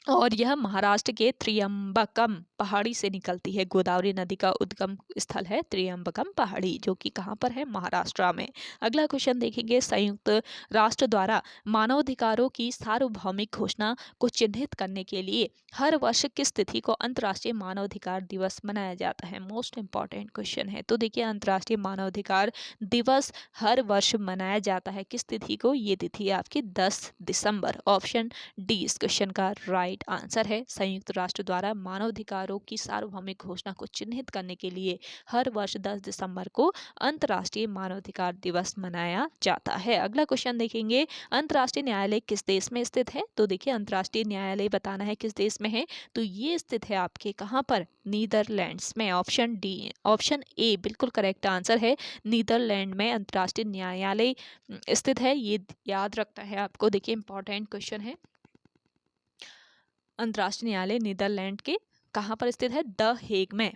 और यह महाराष्ट्र के त्रियंबकम पहाड़ी से निकलती है। गोदावरी नदी का उद्गम स्थल है त्रियंबकम पहाड़ी, जो कि कहाँ पर है? महाराष्ट्र में। अगला क्वेश्चन देखेंगे, संयुक्त राष्ट्र द्वारा मानवाधिकारों की सार्वभौमिक घोषणा को चिन्हित करने के लिए हर वर्ष किस तिथि को अंतर्राष्ट्रीय मानवाधिकार दिवस मनाया जाता है? मोस्ट इंपॉर्टेंट क्वेश्चन है। तो देखिए अंतर्राष्ट्रीय मानवाधिकार दिवस हर वर्ष मनाया जाता है। किस तिथि को? ये तिथि है आपकी 10 दिसंबर। ऑप्शन डी इस क्वेश्चन का राइट राइट आंसर है संयुक्त राष्ट्र द्वारा मानवाधिकारों की सार्वभौमिक घोषणा को चिन्हित करने के लिए हर वर्ष 10 दिसंबर को अंतर्राष्ट्रीय मानवाधिकार दिवस मनाया जाता है। अगला क्वेश्चन देखेंगे, अंतर्राष्ट्रीय न्यायालय किस देश में स्थित है? तो देखिए अंतर्राष्ट्रीय न्यायालय बताना है किस देश में है, तो ये स्थित है आपके कहाँ पर, नीदरलैंड्स में। ऑप्शन डी, ऑप्शन ए बिल्कुल करेक्ट आंसर है। नीदरलैंड में अंतर्राष्ट्रीय न्यायालय स्थित है, ये याद रखना है आपको। देखिए इंपॉर्टेंट क्वेश्चन है। अंतर्राष्ट्रीय न्यायालय नीदरलैंड के कहाँ पर स्थित है? द हेग में।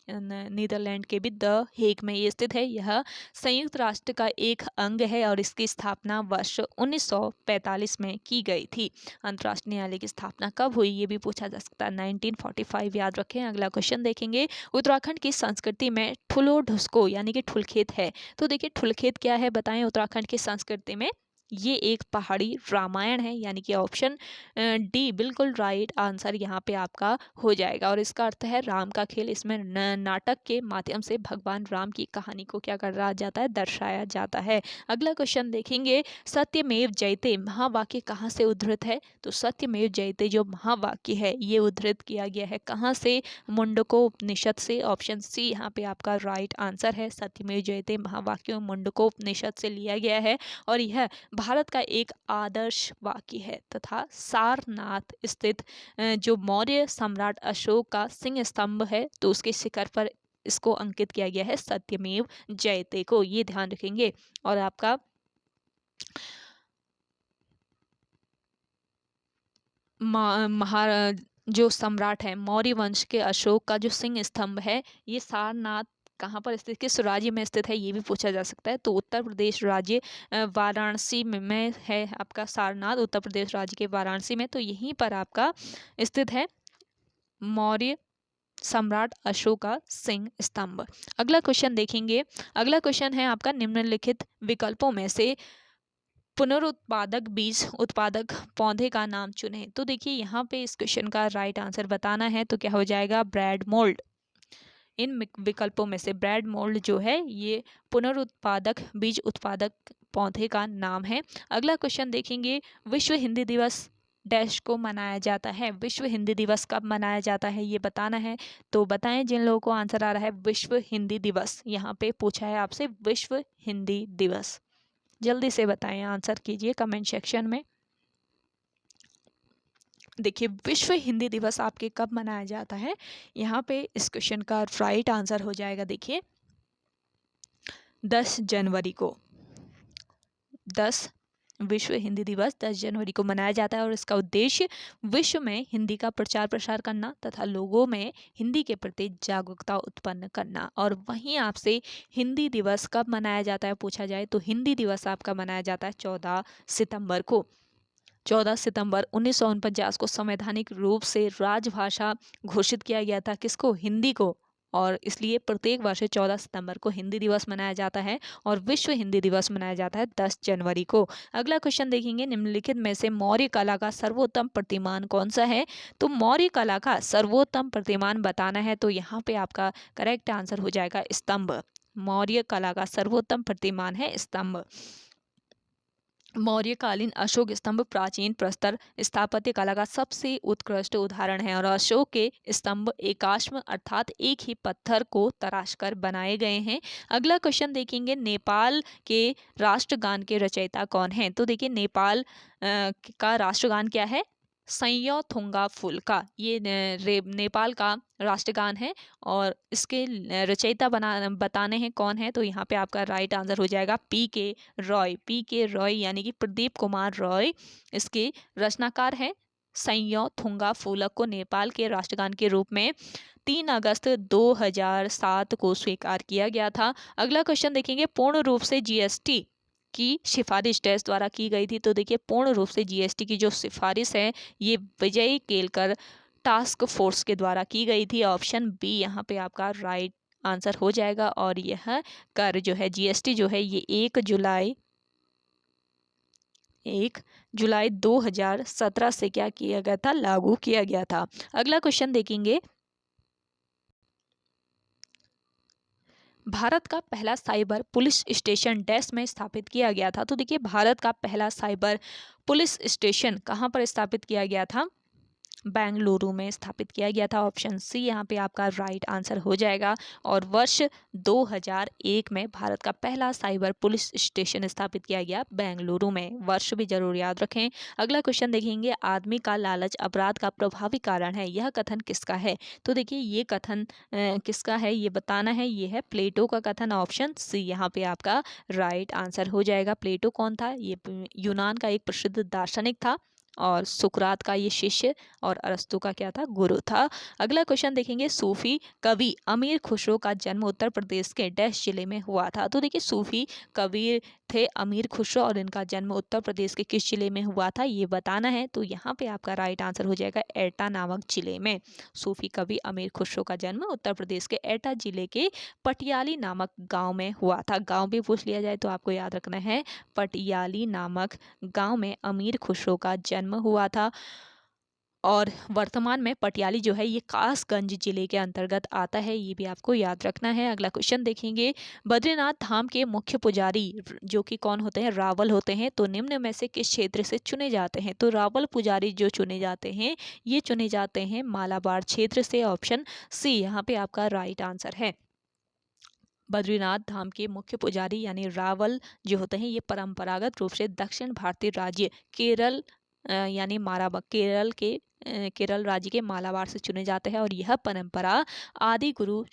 नीदरलैंड के भी द हेग में ये स्थित है। यह संयुक्त राष्ट्र का एक अंग है और इसकी स्थापना वर्ष 1945 में की गई थी। अंतर्राष्ट्रीय न्यायालय की स्थापना कब हुई ये भी पूछा जा सकता है, 1945 याद रखें। अगला क्वेश्चन देखेंगे, उत्तराखंड की संस्कृति में ठुलो ढुसको यानी कि ठुलखेत है। तो देखिए ठुलखेत क्या है बताएं उत्तराखंड की संस्कृति में? ये एक पहाड़ी रामायण है, यानी कि ऑप्शन डी बिल्कुल राइट आंसर यहाँ पे आपका हो जाएगा। और इसका अर्थ है राम का खेल। इसमें नाटक के माध्यम से भगवान राम की कहानी को क्या कर रहा जाता है, दर्शाया जाता है। अगला क्वेश्चन देखेंगे, सत्यमेव जयते महावाक्य कहाँ से उद्धृत है? तो सत्यमेव जयते जो महावाक्य है ये उद्धृत किया गया है कहाँ से? मुंडकोपनिषद से। ऑप्शन सी यहाँ पे आपका राइट आंसर है। सत्यमेव जयते महावाक्य मुंडकोपनिषद से लिया गया है और यह भारत का एक आदर्श वाक्य है तथा सारनाथ स्थित जो मौर्य सम्राट अशोक का सिंह स्तंभ है तो उसके शिखर पर इसको अंकित किया गया है सत्यमेव जयते को, ये ध्यान रखेंगे। और आपका जो सम्राट है मौर्य वंश के अशोक का जो सिंह स्तंभ है ये सारनाथ कहाँ पर स्थित, किस राज्य में स्थित है ये भी पूछा जा सकता है। तो उत्तर प्रदेश राज्य वाराणसी में है आपका सारनाथ, उत्तर प्रदेश राज्य के वाराणसी में। तो यहीं पर आपका स्थित है मौर्य सम्राट अशोक का सिंह स्तंभ। अगला क्वेश्चन देखेंगे, अगला क्वेश्चन है आपका, निम्नलिखित विकल्पों में से पुनरुत्पादक बीज उत्पादक पौधे का नाम चुनें। तो देखिए यहाँ पे इस क्वेश्चन का राइट आंसर बताना है तो क्या हो जाएगा, ब्रेड मोल्ड। इन विकल्पों में से ब्रेड मोल्ड जो है ये पुनरुत्पादक बीज उत्पादक पौधे का नाम है। अगला क्वेश्चन देखेंगे, विश्व हिंदी दिवस डैश को मनाया जाता है। विश्व हिंदी दिवस कब मनाया जाता है ये बताना है। तो बताएं जिन लोगों को आंसर आ रहा है विश्व हिंदी दिवस, यहाँ पे पूछा है आपसे विश्व हिंदी दिवस, जल्दी से बताएं, आंसर कीजिए कमेंट सेक्शन में। देखिए विश्व हिंदी दिवस आपके कब मनाया जाता है, यहाँ पे इस क्वेश्चन का राइट आंसर हो जाएगा देखिए 10 जनवरी को। 10 विश्व हिंदी दिवस 10 जनवरी को मनाया जाता है और इसका उद्देश्य विश्व में हिंदी का प्रचार प्रसार करना तथा लोगों में हिंदी के प्रति जागरूकता उत्पन्न करना। और वहीं आपसे हिंदी दिवस कब मनाया जाता है पूछा जाए तो हिंदी दिवस आपका मनाया जाता है 14 सितंबर को। 14 सितंबर 1949 को संवैधानिक रूप से राजभाषा घोषित किया गया था, किसको, हिंदी को। और इसलिए प्रत्येक वर्ष 14 सितंबर को हिंदी दिवस मनाया जाता है और विश्व हिंदी दिवस मनाया जाता है 10 जनवरी को। अगला क्वेश्चन देखेंगे, निम्नलिखित में से मौर्य कला का सर्वोत्तम प्रतिमान कौन सा है? तो मौर्य कला का सर्वोत्तम प्रतिमान बताना है तो यहाँ पे आपका करेक्ट आंसर हो जाएगा स्तंभ। मौर्य कला का सर्वोत्तम प्रतिमान है स्तंभ। मौर्यकालीन अशोक स्तंभ प्राचीन प्रस्तर स्थापत्य कला का सबसे उत्कृष्ट उदाहरण है और अशोक के स्तंभ एकाश्म अर्थात एक ही पत्थर को तराशकर बनाए गए हैं। अगला क्वेश्चन देखेंगे, नेपाल के राष्ट्रगान के रचयिता कौन हैं? तो देखिए नेपाल का राष्ट्रगान क्या है, सैयो थुंगा फुल्का, ये नेपाल का राष्ट्रगान है और इसके रचयिता बताने हैं कौन है। तो यहाँ पे आपका राइट आंसर हो जाएगा पी के रॉय। पी के रॉय यानी कि प्रदीप कुमार रॉय इसके रचनाकार हैं। सैयो थुंगा फुलक को नेपाल के राष्ट्रगान के रूप में 3 अगस्त 2007 को स्वीकार किया गया था। अगला क्वेश्चन देखेंगे, पूर्ण रूप से जीएसटी की सिफारिश डैश द्वारा की गई थी। तो देखिए पूर्ण रूप से जीएसटी की जो सिफारिश है ये विजय केलकर टास्क फोर्स के द्वारा की गई थी। ऑप्शन बी यहाँ पे आपका राइट आंसर हो जाएगा। और यह कर जो है जीएसटी जो है ये 1 जुलाई 2017 से क्या किया गया था, लागू किया गया था। अगला क्वेश्चन देखेंगे, भारत का पहला साइबर पुलिस स्टेशन डैश में स्थापित किया गया था। तो देखिए भारत का पहला साइबर पुलिस स्टेशन कहाँ पर स्थापित किया गया था, बेंगलुरु में स्थापित किया गया था। ऑप्शन सी यहाँ पे आपका राइट आंसर हो जाएगा। और वर्ष 2001 में भारत का पहला साइबर पुलिस स्टेशन स्थापित किया गया बेंगलुरु में। वर्ष भी जरूर याद रखें। अगला क्वेश्चन देखेंगे, आदमी का लालच अपराध का प्रभावी कारण है, यह कथन किसका है? तो देखिए ये कथन किसका है ये बताना है। ये है प्लेटो का कथन। ऑप्शन सी यहाँ पे आपका राइट आंसर हो जाएगा। प्लेटो कौन था? ये यूनान का एक प्रसिद्ध दार्शनिक था और सुकरात का ये शिष्य और अरस्तु का क्या था? गुरु था। अगला क्वेश्चन देखेंगे, सूफी कवि अमीर खुसरो का जन्म उत्तर प्रदेश के डैश जिले में हुआ था। तो देखिए सूफी कवि थे अमीर खुसरो और इनका जन्म उत्तर प्रदेश के किस जिले में हुआ था ये बताना है। तो यहाँ पे आपका राइट आंसर हो जाएगा एटा नामक जिले में। सूफी कवि अमीर खुसरो का जन्म उत्तर प्रदेश के एटा जिले के पटियाली नामक गांव में हुआ था। गांव भी पूछ लिया जाए तो आपको याद रखना है, पटियाली नामक गांव में अमीर खुसरो का जन्म हुआ था। और वर्तमान में पटियाली जो है ये कासगंज जिले के अंतर्गत आता है, ये भी आपको याद रखना है। अगला क्वेश्चन देखेंगे, बद्रीनाथ धाम के मुख्य पुजारी जो कि कौन होते हैं? रावल होते हैं। तो निम्न में से किस क्षेत्र से चुने जाते हैं? तो रावल पुजारी जो चुने जाते हैं ये चुने जाते हैं मालाबार क्षेत्र से। ऑप्शन सी यहाँ पे आपका राइट आंसर है। बद्रीनाथ धाम के मुख्य पुजारी यानी रावल जो होते हैं ये परंपरागत रूप से दक्षिण भारतीय राज्य केरल यानी केरल राज्य के मालाबार से चुने जाते हैं। और यह परंपरा आदि गुरु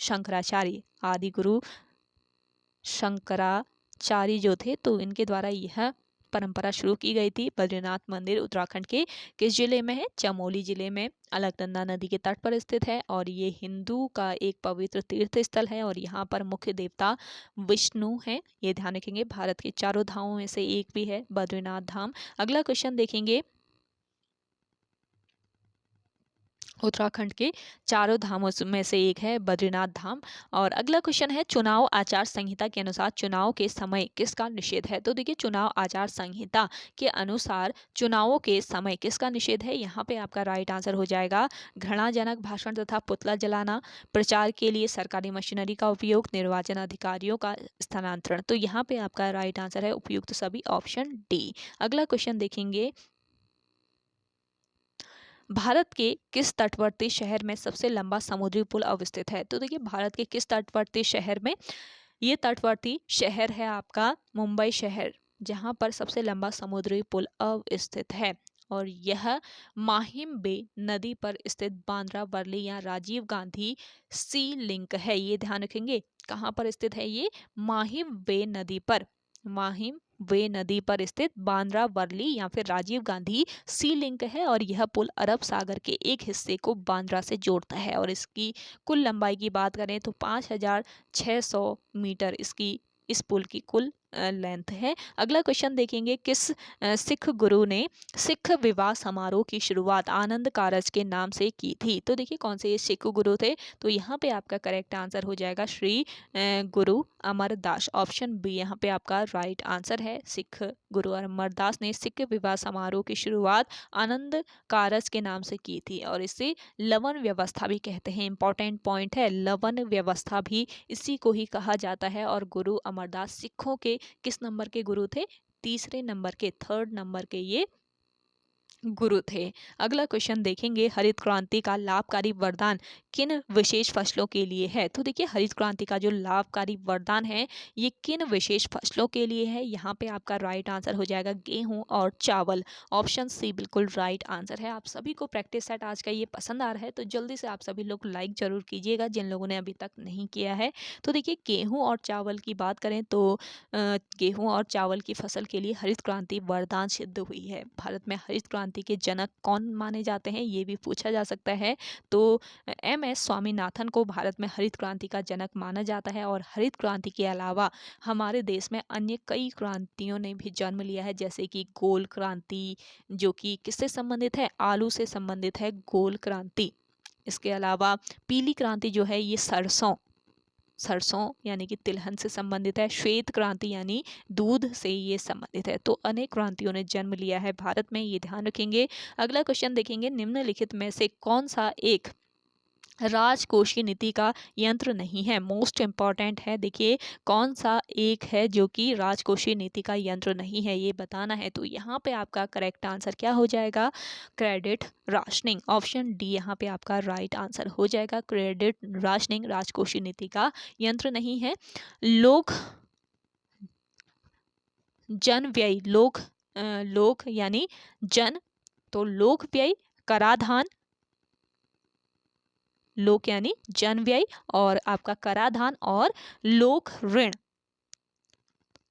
शंकराचार्य जो थे तो इनके द्वारा यह परंपरा शुरू की गई थी। बद्रीनाथ मंदिर उत्तराखंड के किस जिले में है? चमोली जिले में अलकनंदा नदी के तट पर स्थित है और ये हिंदू का एक पवित्र तीर्थ स्थल है और यहाँ पर मुख्य देवता विष्णु हैं। ये ध्यान रखेंगे। भारत के चारों धामों में से एक भी है बद्रीनाथ धाम। अगला क्वेश्चन देखेंगे, उत्तराखंड के चारों धामों में से एक है बद्रीनाथ धाम। और अगला क्वेश्चन है, चुनाव आचार संहिता के अनुसार चुनाव के समय किसका निषेध है? तो देखिए चुनाव आचार संहिता के अनुसार चुनावों के समय किसका निषेध है? यहाँ पे आपका राइट आंसर हो जाएगा घृणाजनक भाषण तथा पुतला जलाना, प्रचार के लिए सरकारी मशीनरी का उपयोग, निर्वाचन अधिकारियों का स्थानांतरण। तो यहाँ पे आपका राइट आंसर है उपयुक्त सभी, ऑप्शन डी। अगला क्वेश्चन देखेंगे, भारत के किस तटवर्ती शहर में सबसे लंबा समुद्री पुल अवस्थित है? तो देखिए भारत के किस तटवर्ती शहर में? ये तटवर्ती शहर है आपका मुंबई शहर, जहां पर सबसे लंबा समुद्री पुल अवस्थित है। और यह माहिम बे नदी पर स्थित बांद्रा वर्ली या राजीव गांधी सी लिंक है। ये ध्यान रखेंगे कहाँ पर स्थित है ये? माहिम बे नदी पर, माहिम वे नदी पर स्थित बांद्रा वर्ली या फिर राजीव गांधी सी लिंक है। और यह पुल अरब सागर के एक हिस्से को बांद्रा से जोड़ता है और इसकी कुल लंबाई की बात करें तो 5600 मीटर इसकी इस पुल की कुल लेंथ है। अगला क्वेश्चन देखेंगे, किस सिख गुरु ने सिख विवाह समारोह की शुरुआत आनंद कारज के नाम से की थी? तो देखिए कौन से ये सिख गुरु थे? तो यहाँ पे आपका करेक्ट आंसर हो जाएगा श्री गुरु अमरदास। ऑप्शन बी यहाँ पे आपका राइट आंसर है। सिख गुरु अमरदास ने सिख विवाह समारोह की शुरुआत आनंद कारज के नाम से की थी और इसे लवन व्यवस्था भी कहते हैं। इंपॉर्टेंट पॉइंट है, लवन व्यवस्था भी इसी को ही कहा जाता है। और गुरु अमरदास सिखों के किस नंबर के गुरु थे? तीसरे नंबर के, थर्ड नंबर के ये गुरु थे। अगला क्वेश्चन देखेंगे, हरित क्रांति का लाभकारी वरदान किन विशेष फसलों के लिए है? तो देखिए हरित क्रांति का जो लाभकारी वरदान है ये किन विशेष फसलों के लिए है? यहाँ पे आपका राइट आंसर हो जाएगा गेहूं और चावल। ऑप्शन सी बिल्कुल राइट आंसर है। आप सभी को प्रैक्टिस सेट आज का ये पसंद आ रहा है तो जल्दी से आप सभी लोग लाइक जरूर कीजिएगा जिन लोगों ने अभी तक नहीं किया है। तो देखिए गेहूँ और चावल की बात करें तो गेहूँ और चावल की फसल के लिए हरित क्रांति वरदान सिद्ध हुई है। भारत में हरित क्रांति के जनक कौन माने जाते हैं ये भी पूछा जा सकता है। तो MS स्वामीनाथन को भारत में हरित क्रांति का जनक माना जाता है। और हरित क्रांति के अलावा हमारे देश में अन्य कई क्रांतियों ने भी जन्म लिया है, जैसे कि गोल क्रांति जो कि किससे संबंधित है? आलू से संबंधित है गोल क्रांति। इसके अलावा पीली क्रांति जो है ये सरसों यानी कि तिलहन से संबंधित है। श्वेत क्रांति यानी दूध से ये संबंधित है। तो अनेक क्रांतियों ने जन्म लिया है भारत में, ये ध्यान रखेंगे। अगला क्वेश्चन देखेंगे, निम्नलिखित में से कौन सा एक राजकोषीय नीति का यंत्र नहीं है। मोस्ट इम्पॉर्टेंट है, देखिए कौन सा एक है जो कि राजकोषीय नीति का यंत्र नहीं है, ये बताना है। तो यहाँ पे आपका करेक्ट आंसर क्या हो जाएगा? Credit rationing. ऑप्शन डी यहाँ पे आपका राइट आंसर हो जाएगा। क्रेडिट राशनिंग राजकोषीय नीति का यंत्र नहीं है। लोक जन व्यय, लोक यानी जन, तो लोक व्यय, कराधान, लोक यानी जन व्यय और आपका कराधान और लोक ऋण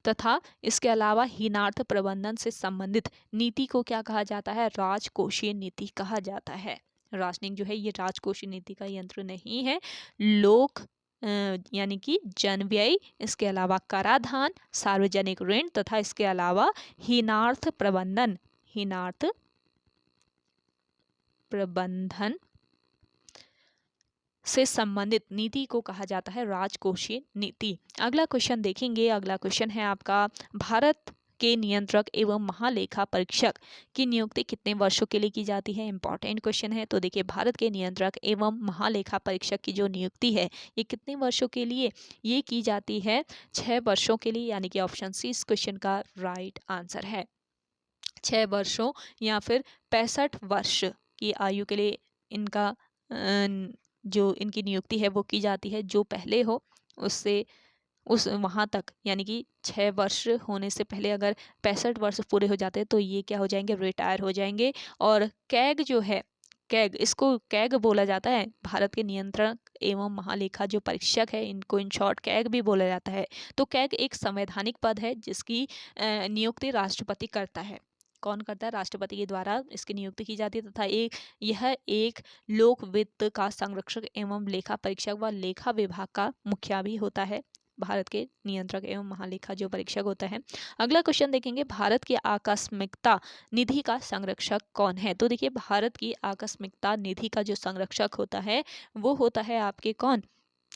तथा इसके अलावा हीनार्थ प्रबंधन से संबंधित नीति को क्या कहा जाता है? राजकोषीय नीति कहा जाता है। राशनिंग जो है ये राजकोषीय नीति का यंत्र नहीं है। लोक यानी कि जन व्यय, इसके अलावा कराधान, सार्वजनिक ऋण तथा इसके अलावा हीनार्थ प्रबंधन से संबंधित नीति को कहा जाता है राजकोषीय नीति। अगला क्वेश्चन देखेंगे। अगला क्वेश्चन है आपका, भारत के नियंत्रक एवं महालेखा परीक्षक की नियुक्ति कितने वर्षों के लिए की जाती है? इंपॉर्टेंट क्वेश्चन है। तो देखिए भारत के नियंत्रक एवं महालेखा परीक्षक की जो नियुक्ति है ये कितने वर्षों के लिए ये की जाती है? 6 वर्षों के लिए, यानी कि ऑप्शन सी इस क्वेश्चन का राइट आंसर है। 6 वर्षों या फिर 65 वर्ष की आयु के लिए इनका जो इनकी नियुक्ति है वो की जाती है। जो पहले हो उससे उस वहाँ तक, यानी कि 6 वर्ष होने से पहले अगर 65 वर्ष पूरे हो जाते हैं तो ये क्या हो जाएंगे? रिटायर हो जाएंगे। और कैग जो है, कैग, इसको कैग बोला जाता है। भारत के नियंत्रक एवं महालेखा जो परीक्षक है इनको इन शॉर्ट कैग भी बोला जाता है। तो कैग एक संवैधानिक पद है जिसकी नियुक्ति राष्ट्रपति करता है। कौन करता है? राष्ट्रपति के द्वारा इसकी नियुक्ति की जाती है। तथा यह एक लोक वित्त का संरक्षक एवं लेखा परीक्षक व लेखा विभाग का मुखिया भी होता है। भारत के नियंत्रक एवं महालेखा जो परीक्षक होता है। अगला क्वेश्चन देखेंगे, भारत की आकस्मिकता निधि का संरक्षक कौन है? तो देखिए भारत की आकस्मिकता निधि का जो संरक्षक होता है वो होता है आपके कौन?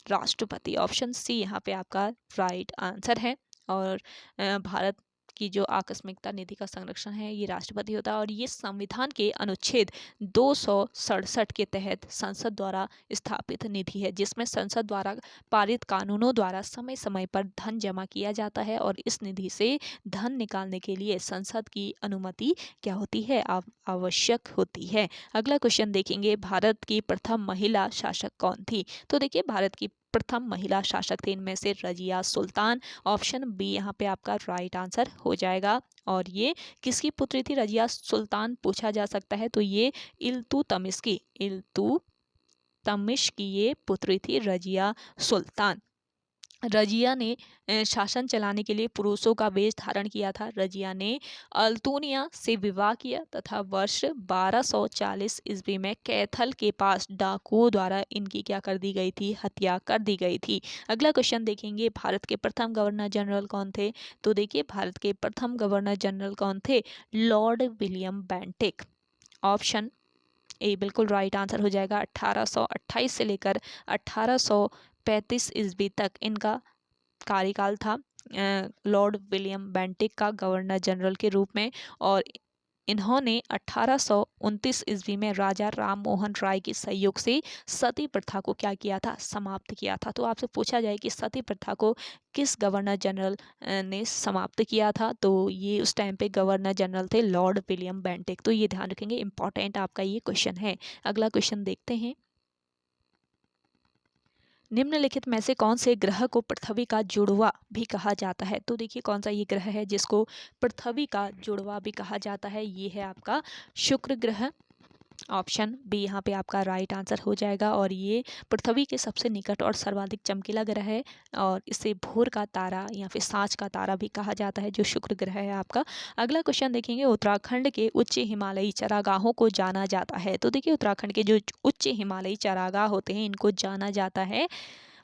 राष्ट्रपति। ऑप्शन सी यहाँ पे आपका राइट आंसर है। और भारत की जो आकस्मिकता निधि का संरक्षण है ये राष्ट्रपति होता है। और ये संविधान के अनुच्छेद 267 के तहत संसद द्वारा स्थापित निधि है, जिसमें संसद द्वारा पारित कानूनों द्वारा समय समय पर धन जमा किया जाता है। और इस निधि से धन निकालने के लिए संसद की अनुमति क्या होती है? आवश्यक होती है। अगला क्वेश्चन देखेंगे, भारत की प्रथम महिला शासक कौन थी? तो देखिए भारत की प्रथम महिला शासक थे इनमें से रजिया सुल्तान। ऑप्शन बी यहाँ पे आपका राइट आंसर हो जाएगा। और ये किसकी पुत्री थी? रजिया सुल्तान पूछा जा सकता है। तो ये इल्तुतमिश की ये पुत्री थी रजिया सुल्तान। रजिया ने शासन चलाने के लिए पुरुषों का वेश धारण किया था। रजिया ने अल्तुनिया से विवाह किया तथा वर्ष 1240 ईस्वी में कैथल के पास डाकुओं द्वारा इनकी क्या कर दी गई थी? हत्या कर दी गई थी। अगला क्वेश्चन देखेंगे, भारत के प्रथम गवर्नर जनरल कौन थे? तो देखिए भारत के प्रथम गवर्नर जनरल कौन थे? Lord William Bentinck. Option A बिल्कुल राइट आंसर हो जाएगा। 1828 से लेकर 1835 ईस्वी तक इनका कार्यकाल था लॉर्ड विलियम बेंटिक का गवर्नर जनरल के रूप में। और इन्होंने 1829 ईस्वी में राजा राम मोहन राय के सहयोग से सती प्रथा को क्या किया था? समाप्त किया था। तो आपसे पूछा जाए कि सती प्रथा को किस गवर्नर जनरल ने समाप्त किया था? तो ये उस टाइम पे गवर्नर जनरल थे लॉर्ड विलियम बेंटिक। तो ये ध्यान रखेंगे, इंपॉर्टेंट आपका ये क्वेश्चन है। अगला क्वेश्चन देखते हैं, निम्नलिखित में से कौन से ग्रह को पृथ्वी का जुड़वा भी कहा जाता है? तो देखिए कौन सा ये ग्रह है जिसको पृथ्वी का जुड़वा भी कहा जाता है? ये है आपका शुक्र ग्रह। ऑप्शन बी यहाँ पे आपका राइट आंसर हो जाएगा। और ये पृथ्वी के सबसे निकट और सर्वाधिक चमकीला ग्रह है। और इसे भोर का तारा या फिर सांझ का तारा भी कहा जाता है, जो शुक्र ग्रह है आपका। अगला क्वेश्चन देखेंगे, उत्तराखंड के उच्च हिमालयी चरागाहों को जाना जाता है। तो देखिए उत्तराखंड के जो उच्च हिमालयी चरागाह होते हैं इनको जाना जाता है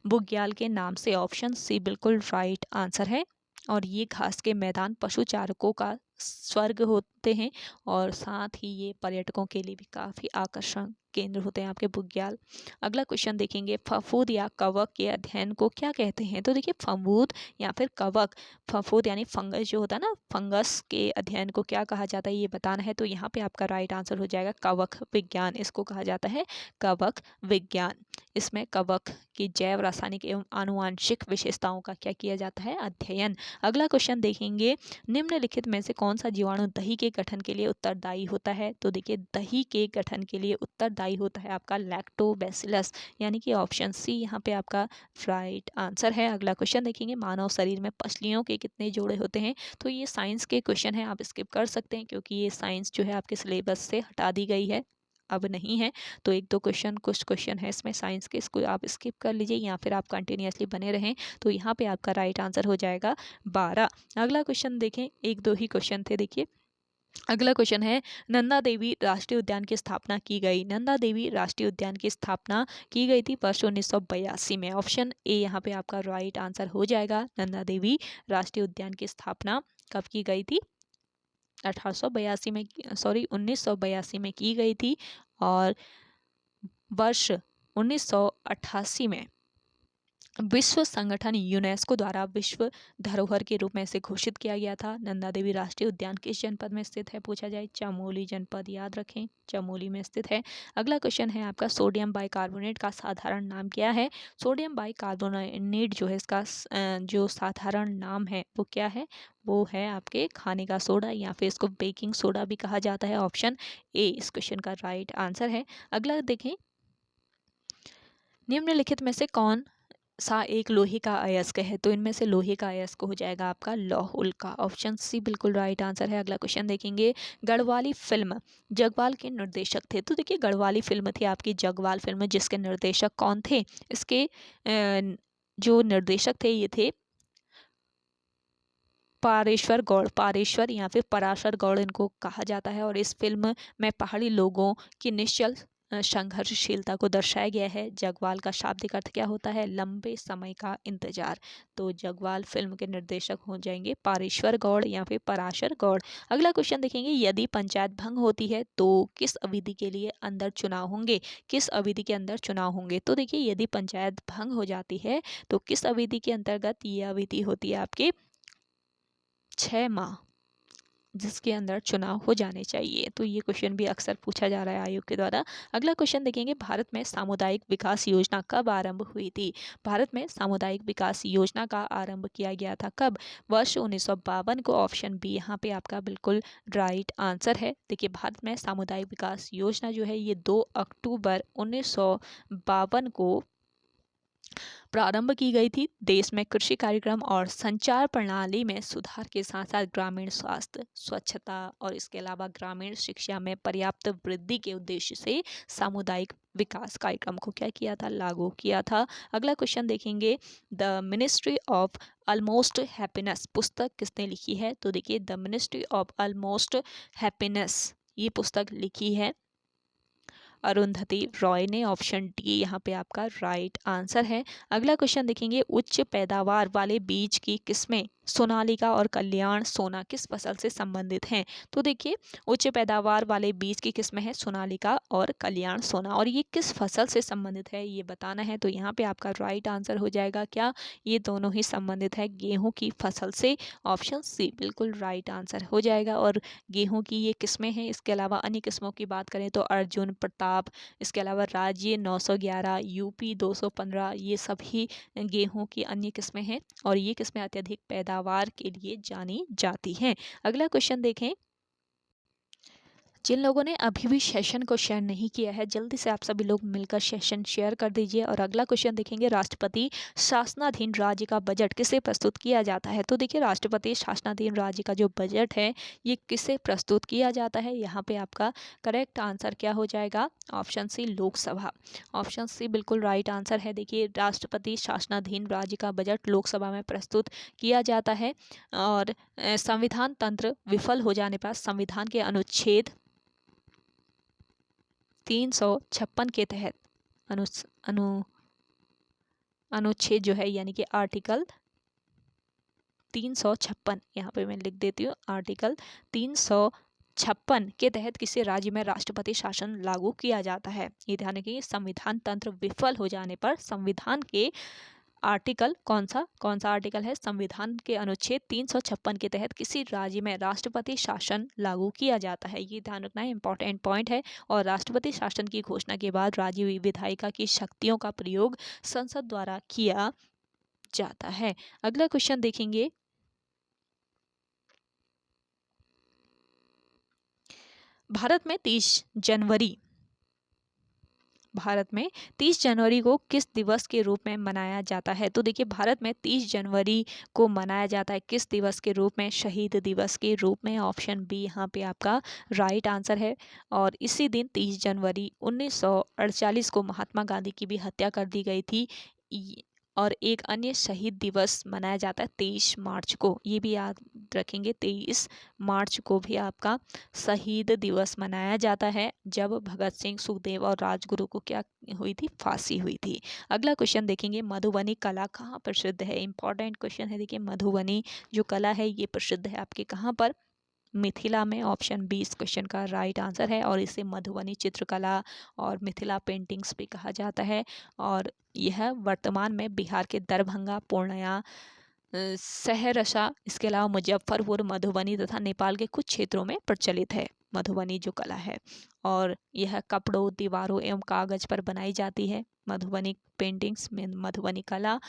बुग्याल के नाम से। ऑप्शन सी बिल्कुल राइट आंसर है। और ये घास के मैदान पशु चारकों का स्वर्ग होते हैं और साथ ही ये पर्यटकों के लिए भी काफ़ी आकर्षण केंद्र होते हैं आपके बुग्याल। अगला क्वेश्चन देखेंगे, फफूंद या कवक के अध्ययन को क्या कहते हैं? तो देखिए फफूंद या फिर कवक, फफूंद यानी फंगस जो होता है ना, फंगस के अध्ययन को क्या कहा जाता है ये बताना है। तो यहाँ पे आपका राइट आंसर हो जाएगा कवक विज्ञान, इसको कहा जाता है कवक विज्ञान। इसमें कवक की जैव रासायनिक एवं आनुवांशिक विशेषताओं का क्या किया जाता है? अध्ययन। अगला क्वेश्चन देखेंगे, निम्नलिखित में से कौन सा जीवाणु दही के गठन के लिए उत्तरदायी होता है? तो देखिए दही के गठन के लिए उत्तरदायी होता है आपका लैक्टोबैसिलस, यानी कि ऑप्शन सी यहाँ पे आपका राइट आंसर है। अगला क्वेश्चन देखेंगे, मानव शरीर में पसलियों के कितने जोड़े होते हैं? तो ये साइंस के क्वेश्चन है, आप स्किप कर सकते हैं क्योंकि ये साइंस जो है आपके सिलेबस से हटा दी गई है, अब नहीं है। तो एक दो क्वेश्चन, कुछ क्वेश्चन है इसमें साइंस के, इसको आप स्किप कर लीजिए या फिर आप कंटिन्यूअसली बने रहें। तो यहाँ पे आपका राइट आंसर हो जाएगा 12। अगला क्वेश्चन देखें, एक दो ही क्वेश्चन थे। देखिए अगला क्वेश्चन है, नंदा देवी राष्ट्रीय उद्यान की स्थापना की गई? नंदा देवी राष्ट्रीय उद्यान की स्थापना की गई थी वर्ष 1982 में। ऑप्शन ए यहाँ पे आपका राइट आंसर हो जाएगा। नंदा देवी राष्ट्रीय उद्यान की स्थापना कब की गई थी? 1882 में, सॉरी 1982 में की गई थी और वर्ष 1988 में विश्व संगठन यूनेस्को द्वारा विश्व धरोहर के रूप में इसे घोषित किया गया था। नंदा देवी राष्ट्रीय उद्यान किस जनपद में स्थित है? पूछा जाए, चमोली जनपद, याद रखें चमोली में स्थित है। अगला क्वेश्चन है आपका, सोडियम बाइकार्बोनेट का साधारण नाम क्या है? सोडियम बाइकार्बोनेट जो है इसका जो साधारण नाम है वो क्या है? वो है आपके खाने का सोडा या फिर इसको बेकिंग सोडा भी कहा जाता है। ऑप्शन ए इस क्वेश्चन का राइट आंसर है। अगला देखें, निम्नलिखित में से कौन सा एक लोहे का अयस्क है? तो इनमें से लोहे का अयस्क हो जाएगा आपका लौह उल्का। ऑप्शन सी बिल्कुल राइट आंसर है। अगला क्वेश्चन देखेंगे, गढ़वाली फिल्म जगवाल के निर्देशक थे? तो देखिए गढ़वाली फिल्म थी आपकी जगवाल फिल्म, जिसके निर्देशक कौन थे? इसके जो निर्देशक थे ये थे पारेश्वर गौड़, पारेश्वर या फिर पराशर गौड़ इनको कहा जाता है। और इस फिल्म में पहाड़ी लोगों की निश्चल संघर्षशीलता को दर्शाया गया है। जगवाल का शाब्दिक अर्थ क्या होता है? लंबे समय का इंतजार। तो जगवाल फिल्म के निर्देशक हो जाएंगे पारेश्वर गौड़ या फिर पराशर गौड़। अगला क्वेश्चन देखेंगे, यदि पंचायत भंग होती है तो किस अवधि के लिए अंदर चुनाव होंगे? किस अवधि के अंदर चुनाव होंगे? तो देखिए यदि पंचायत भंग हो जाती है तो किस अवधि के अंतर्गत ये अवधि होती है आपकी? 6 माह, जिसके अंदर चुनाव हो जाने चाहिए। तो ये क्वेश्चन भी अक्सर पूछा जा रहा है आयोग के द्वारा। अगला क्वेश्चन देखेंगे, भारत में सामुदायिक विकास योजना कब आरंभ हुई थी? भारत में सामुदायिक विकास योजना का आरंभ किया गया था कब? वर्ष 1952 को। ऑप्शन बी यहाँ पे आपका बिल्कुल राइट आंसर है। देखिए भारत में सामुदायिक विकास योजना जो है ये 2 अक्टूबर 1952 को प्रारंभ की गई थी। देश में कृषि कार्यक्रम और संचार प्रणाली में सुधार के साथ साथ ग्रामीण स्वास्थ्य, स्वच्छता और इसके अलावा ग्रामीण शिक्षा में पर्याप्त वृद्धि के उद्देश्य से सामुदायिक विकास कार्यक्रम को क्या किया था? लागू किया था। अगला क्वेश्चन देखेंगे, the ministry of almost happiness पुस्तक किसने लिखी है? तो देखिए the ministry of almost happiness ये पुस्तक लिखी है अरुंधति रॉय ने। ऑप्शन डी यहाँ पे आपका राइट आंसर है। अगला क्वेश्चन देखेंगे, उच्च पैदावार वाले बीज की किस्में सोनालिका और कल्याण सोना किस फसल से संबंधित हैं? तो देखिए उच्च पैदावार वाले बीज की किस्में हैं सोनालिका और कल्याण सोना, और ये किस फसल से संबंधित है ये बताना है। तो यहाँ पे आपका राइट आंसर हो जाएगा क्या? ये दोनों ही संबंधित है गेहूं की फसल से। ऑप्शन सी बिल्कुल राइट आंसर हो जाएगा। और गेहूं की ये किस्में हैं, इसके अलावा अन्य किस्मों की बात करें तो अर्जुन, प्रताप, इसके अलावा राज्य 911, यूपी 215, ये सभी गेहूं की अन्य किस्में हैं और ये किस्में अत्यधिक पैदावार के लिए जानी जाती हैं। अगला क्वेश्चन देखें, जिन लोगों ने अभी भी सेशन को शेयर नहीं किया है जल्दी से आप सभी लोग मिलकर सेशन शेयर कर दीजिए। और अगला क्वेश्चन देखेंगे, राष्ट्रपति शासनाधीन राज्य का बजट किसे प्रस्तुत किया जाता है? तो देखिए राष्ट्रपति शासनाधीन राज्य का जो बजट है ये किसे प्रस्तुत किया जाता है? यहाँ पे आपका करेक्ट आंसर क्या हो जाएगा? Option C Lok Sabha. Option C बिल्कुल राइट आंसर है। देखिए राष्ट्रपति शासनाधीन राज्य का बजट लोकसभा में प्रस्तुत किया जाता है। और संविधान तंत्र विफल हो जाने पर संविधान के अनुच्छेद 356 के तहत अनुच्छेद जो है यानी कि आर्टिकल 356, यहाँ पे मैं लिख देती हूँ, आर्टिकल 356 के तहत किसी राज्य में राष्ट्रपति शासन लागू किया जाता है। ये ध्यान रखिए, संविधान तंत्र विफल हो जाने पर संविधान के आर्टिकल कौन सा आर्टिकल है, संविधान के अनुच्छेद 356 के तहत किसी राज्य में राष्ट्रपति शासन लागू किया जाता है। ये ध्यान रखना है, इंपॉर्टेंट पॉइंट है। और राष्ट्रपति शासन की घोषणा के बाद राज्य विधायिका की शक्तियों का प्रयोग संसद द्वारा किया जाता है। अगला क्वेश्चन देखेंगे, भारत में 30 जनवरी को किस दिवस के रूप में मनाया जाता है? तो देखिए, भारत में 30 जनवरी को मनाया जाता है किस दिवस के रूप में? शहीद दिवस के रूप में। ऑप्शन बी यहाँ पे आपका राइट आंसर है। और इसी दिन 30 जनवरी 1948 को महात्मा गांधी की भी हत्या कर दी गई थी। और एक अन्य शहीद दिवस मनाया जाता है 23 मार्च को, ये भी याद रखेंगे, 23 मार्च को भी आपका शहीद दिवस मनाया जाता है, जब भगत सिंह, सुखदेव और राजगुरु को क्या हुई थी? फांसी हुई थी। अगला क्वेश्चन देखेंगे, मधुबनी कला कहाँ प्रसिद्ध है? इंपॉर्टेंट क्वेश्चन है। देखिए, मधुबनी जो कला है ये प्रसिद्ध है आपके कहाँ पर? मिथिला में। ऑप्शन बी इस क्वेश्चन का राइट आंसर है। और इसे मधुबनी चित्रकला और मिथिला पेंटिंग्स भी कहा जाता है। और यह वर्तमान में बिहार के दरभंगा, पूर्णिया, सहरसा, इसके अलावा मुजफ्फरपुर, मधुबनी तथा नेपाल के कुछ क्षेत्रों में प्रचलित है मधुबनी जो कला है। और यह कपड़ों, दीवारों एवं कागज पर बनाई जाती है मधुबनी पेंटिंग्स में, मधुबनी कला।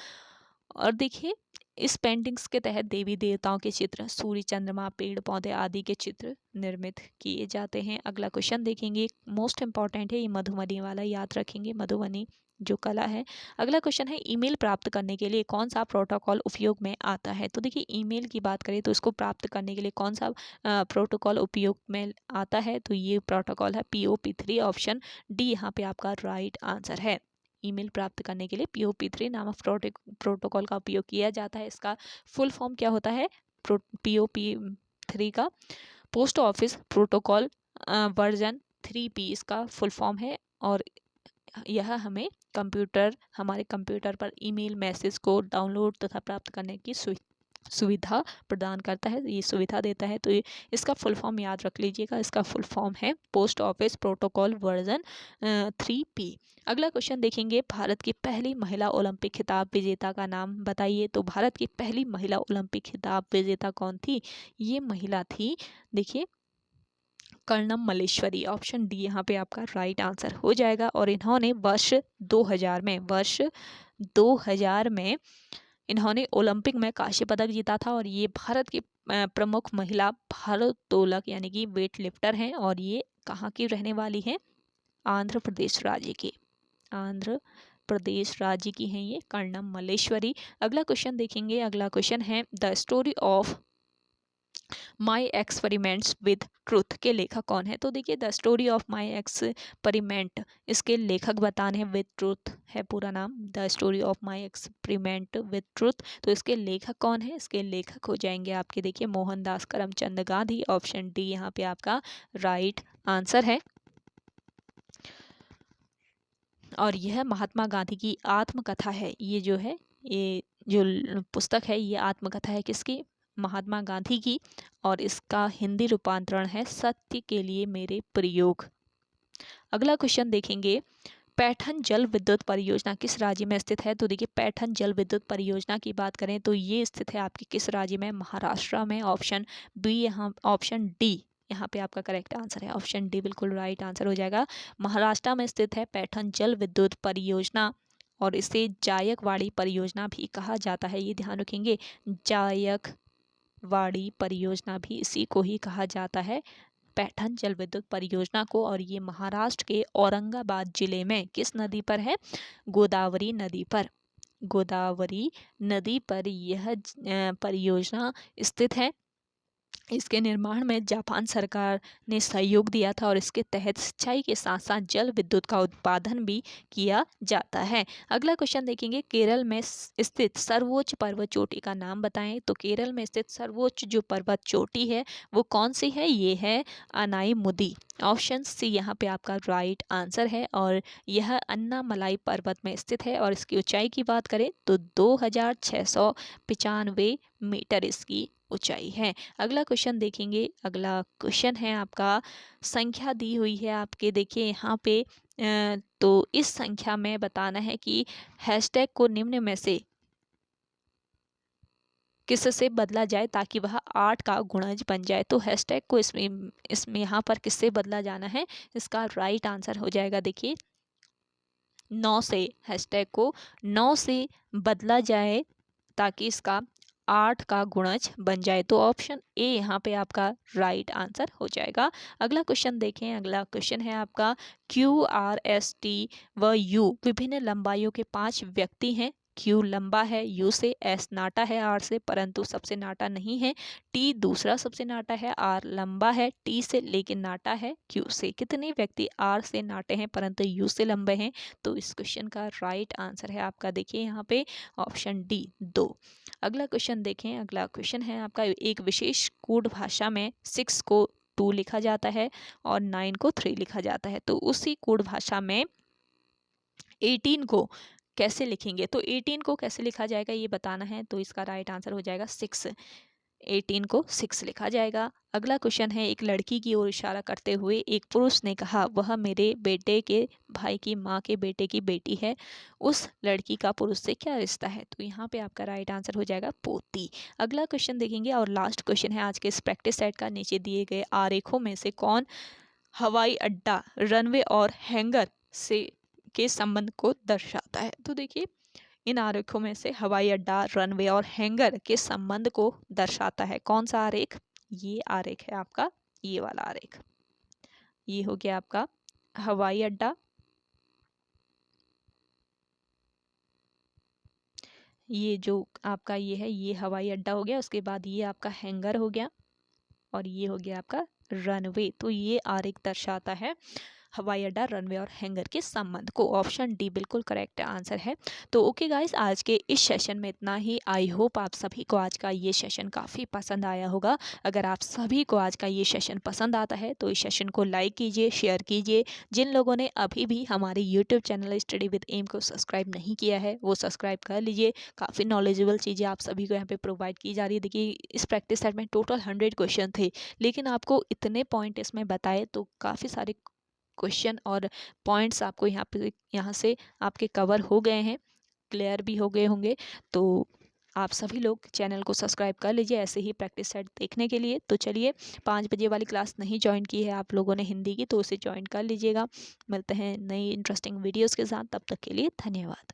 और देखिए, इस पेंटिंग्स के तहत देवी देवताओं के चित्र, सूर्य, चंद्रमा, पेड़ पौधे आदि के चित्र निर्मित किए जाते हैं। अगला क्वेश्चन देखेंगे, मोस्ट इंपॉर्टेंट है ये मधुबनी वाला, याद रखेंगे, मधुबनी जो कला है। अगला क्वेश्चन है, ईमेल प्राप्त करने के लिए कौन सा प्रोटोकॉल उपयोग में आता है? तो देखिए, ईमेल की बात करें तो इसको प्राप्त करने के लिए कौन सा प्रोटोकॉल उपयोग में आता है? तो ये प्रोटोकॉल है POP3। ऑप्शन डी यहाँ पे आपका राइट आंसर है। ईमेल प्राप्त करने के लिए POP3 नामक प्रोटोकॉल का उपयोग किया जाता है। इसका फुल फॉर्म क्या होता है? POP3 का post office protocol version 3P इसका फुल फॉर्म है। और यह हमें हमारे कंप्यूटर पर ईमेल मैसेज को डाउनलोड तथा प्राप्त करने की सुविधा प्रदान करता है, ये सुविधा देता है। तो इसका फुल फॉर्म याद रख लीजिएगा, इसका फुल फॉर्म है post office protocol version 3P। अगला क्वेश्चन देखेंगे, भारत की पहली महिला ओलंपिक खिताब विजेता का नाम बताइए। तो भारत की पहली महिला ओलंपिक खिताब विजेता कौन थी? ये महिला थी, देखिए, कर्णम मल्लेश्वरी। ऑप्शन डी यहाँ पे आपका राइट आंसर हो जाएगा। और इन्होंने वर्ष 2000 में इन्होंने ओलंपिक में कांस्य पदक जीता था। और ये भारत की प्रमुख महिला भारोत्तोलक यानी कि वेट लिफ्टर हैं। और ये कहाँ की रहने वाली हैं? आंध्र प्रदेश राज्य की, आंध्र प्रदेश राज्य की हैं ये कर्णम मल्लेश्वरी। अगला क्वेश्चन देखेंगे, अगला क्वेश्चन है, the story of my experiments with truth के लेखक कौन है? तो देखिए, the story of my experiment, इसके लेखक बताने हैं, विद ट्रूथ है पूरा नाम, the story of my experiment with truth. तो इसके लेखक कौन है? इसके लेखक हो जाएंगे आपके, देखिए, मोहनदास करमचंद गांधी। ऑप्शन डी यहाँ पे आपका राइट आंसर है। और यह महात्मा गांधी की आत्मकथा है। ये जो पुस्तक है ये आत्मकथा है किसकी? महात्मा गांधी की। और इसका हिंदी रूपांतरण है सत्य के लिए मेरे प्रयोग। अगला क्वेश्चन देखेंगे, पैठन जल विद्युत परियोजना किस राज्य में स्थित है? तो देखिए, पैठन जल विद्युत परियोजना की बात करें तो ये स्थित है आपके किस राज्य में? महाराष्ट्र में। ऑप्शन बी ऑप्शन डी यहाँ पे आपका करेक्ट आंसर है। ऑप्शन डी बिल्कुल राइट आंसर हो जाएगा। महाराष्ट्र में स्थित है पैठन जल विद्युत परियोजना। और इसे जायकवाड़ी परियोजना भी कहा जाता है, ये ध्यान रखेंगे, जायकवाड़ी परियोजना भी इसी को ही कहा जाता है, पैठन जल विद्युत परियोजना को। और ये महाराष्ट्र के औरंगाबाद जिले में किस नदी पर है? गोदावरी नदी पर, गोदावरी नदी पर यह परियोजना स्थित है। इसके निर्माण में जापान सरकार ने सहयोग दिया था। और इसके तहत सिंचाई के साथ साथ जल विद्युत का उत्पादन भी किया जाता है। अगला क्वेश्चन देखेंगे, केरल में स्थित सर्वोच्च पर्वत चोटी का नाम बताएं। तो केरल में स्थित सर्वोच्च जो पर्वत चोटी है वो कौन सी है? ये है अनाईमुदी। ऑप्शन सी यहाँ पे आपका राइट आंसर है। और यह अन्नामलाई पर्वत में स्थित है। और इसकी ऊंचाई की बात करें तो 2695 मीटर इसकी ऊंचाई है। अगला क्वेश्चन देखेंगे। अगला क्वेश्चन है आपका, संख्या दी हुई है आपके, देखिए यहाँ पे तो इस संख्या में बताना है कि हैशटैग को निम्न में से किससे बदला जाए ताकि वह 8 का गुणज बन जाए। तो हैशटैग को इसमें यहाँ पर किससे बदला जाना है, इसका राइट आंसर हो जाएगा देखिए 9 से। हैशटैग को 9 से बदला जाए ताकि इसका 8 का गुणज बन जाए। तो ऑप्शन ए यहाँ पे आपका राइट आंसर हो जाएगा। अगला क्वेश्चन देखें। अगला क्वेश्चन है आपका, क्यू आर एस टी व यू विभिन्न लंबाइयों के 5 व्यक्ति हैं। क्यू लंबा है यू से, एस नाटा है आर से परंतु सबसे नाटा नहीं है, टी दूसरा सबसे नाटा है, आर लंबा है टी से लेकिन नाटा है क्यू से। कितने व्यक्ति आर से नाटे हैं परंतु यू से लंबे हैं। तो इस क्वेश्चन का राइट आंसर है आपका देखिए यहाँ पे ऑप्शन डी 2। अगला क्वेश्चन देखें। अगला क्वेश्चन है आपका, एक विशेष कोड भाषा में 6 को 2 लिखा जाता है और 9 को 3 लिखा जाता है। तो उसी कोड भाषा में 18 को कैसे लिखेंगे, तो 18 को कैसे लिखा जाएगा ये बताना है। तो इसका राइट आंसर हो जाएगा 6। 18 को 6 लिखा जाएगा। अगला क्वेश्चन है, एक लड़की की ओर इशारा करते हुए एक पुरुष ने कहा, वह मेरे बेटे के भाई की माँ के बेटे की बेटी है। उस लड़की का पुरुष से क्या रिश्ता है। तो यहाँ पे आपका राइट आंसर हो जाएगा पोती। अगला क्वेश्चन देखेंगे और लास्ट क्वेश्चन है आज के इस प्रैक्टिस सेट का। नीचे दिए गए आरेखों में से कौन हवाई अड्डा, रनवे और हैंगर से के संबंध को दर्शाता है। तो देखिए इन आरेखों में से हवाई अड्डा, रनवे और हैंगर के संबंध को दर्शाता है कौन सा आरेख, ये आरेख है आपका, ये वाला आरेख। ये हो गया आपका हवाई अड्डा, ये जो आपका ये है ये हवाई अड्डा हो गया। उसके बाद ये आपका हैंगर हो गया और ये हो गया आपका रनवे। तो ये आरेख दर्शाता है हवाई अड्डा, रनवे और हैंगर के संबंध को। ऑप्शन डी बिल्कुल करेक्ट आंसर है। तो ओके गाइस, आज के इस सेशन में इतना ही। आई होप आप सभी को आज का ये सेशन काफ़ी पसंद आया होगा। अगर आप सभी को आज का ये सेशन पसंद आता है तो इस सेशन को लाइक कीजिए, शेयर कीजिए। जिन लोगों ने अभी भी हमारे YouTube channel study with M को सब्सक्राइब नहीं किया है वो सब्सक्राइब कर लीजिए। काफ़ी नॉलेजेबल चीज़ें आप सभी को यहाँ पे प्रोवाइड की जा रही है। देखिए इस प्रैक्टिस सेट में टोटल 100 क्वेश्चन थे, लेकिन आपको इतने पॉइंट इसमें बताए तो काफ़ी सारे क्वेश्चन और पॉइंट्स आपको यहाँ से आपके कवर हो गए हैं, क्लियर भी हो गए होंगे। तो आप सभी लोग चैनल को सब्सक्राइब कर लीजिए ऐसे ही प्रैक्टिस सेट देखने के लिए। तो चलिए 5 बजे वाली क्लास नहीं ज्वाइन की है आप लोगों ने हिंदी की, तो उसे ज्वाइन कर लीजिएगा। मिलते हैं नई इंटरेस्टिंग वीडियोज़ के साथ, तब तक के लिए धन्यवाद।